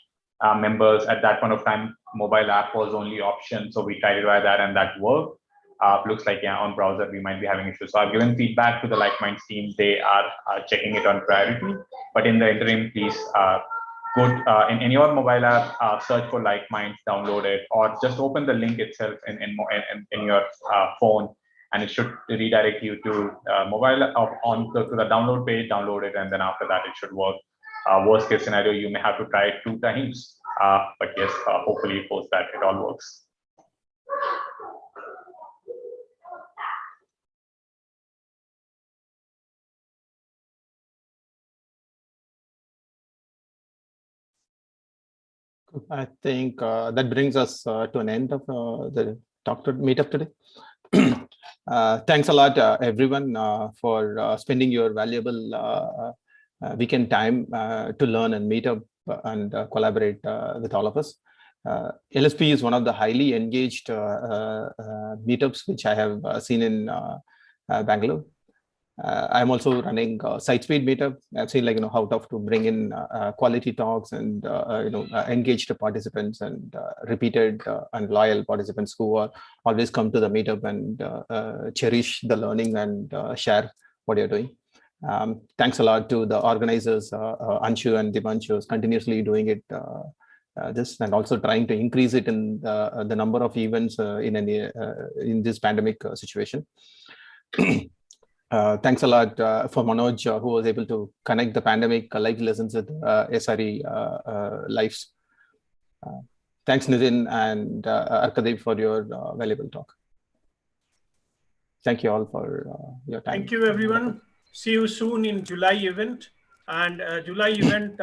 Speaker 2: members at that point of time, mobile app was only option. So we tried it via that and that worked. Looks like yeah, on browser we might be having issues. So I've given feedback to the Likemind team. They are checking it on priority. But in the interim, please go in your mobile app, search for Likemind, download it, or just open the link itself in your phone, and it should redirect you to mobile on to the download page. Download it, and then after that it should work. Worst case scenario, you may have to try it 2 times, but yes, hopefully post that it all works.
Speaker 1: I think that brings us to an end of the meetup today. Thanks a lot, everyone, for spending your valuable weekend time to learn and meet up and collaborate with all of us. LSP is one of the highly engaged meetups which I have seen in Bangalore. I'm also running SiteSpeed meetup. I've seen how tough to bring in quality talks and engaged participants and repeated and loyal participants who are always come to the meetup and cherish the learning and share what you're doing. Thanks a lot to the organizers, Anshu and Divanshu, is continuously doing it this and also trying to increase it in the number of events in this pandemic situation. Thanks a lot for Manoj, who was able to connect the pandemic live lessons with SRE lives. Thanks, Nitin and Arkadev, for your valuable talk. Thank you all for your time.
Speaker 3: Thank you, everyone. See you soon in July event. And July event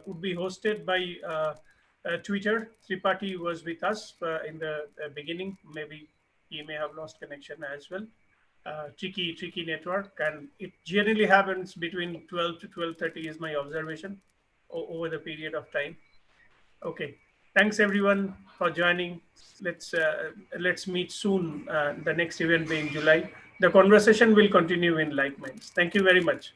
Speaker 3: would be hosted by Twitter. Tripathi was with us in the beginning. Maybe he may have lost connection as well. Tricky network, and it generally happens between 12 to 12:30 is my observation over the period of time. Okay, thanks everyone for joining. Let's meet soon. The next event being July. The conversation will continue in like minds. Thank you very much.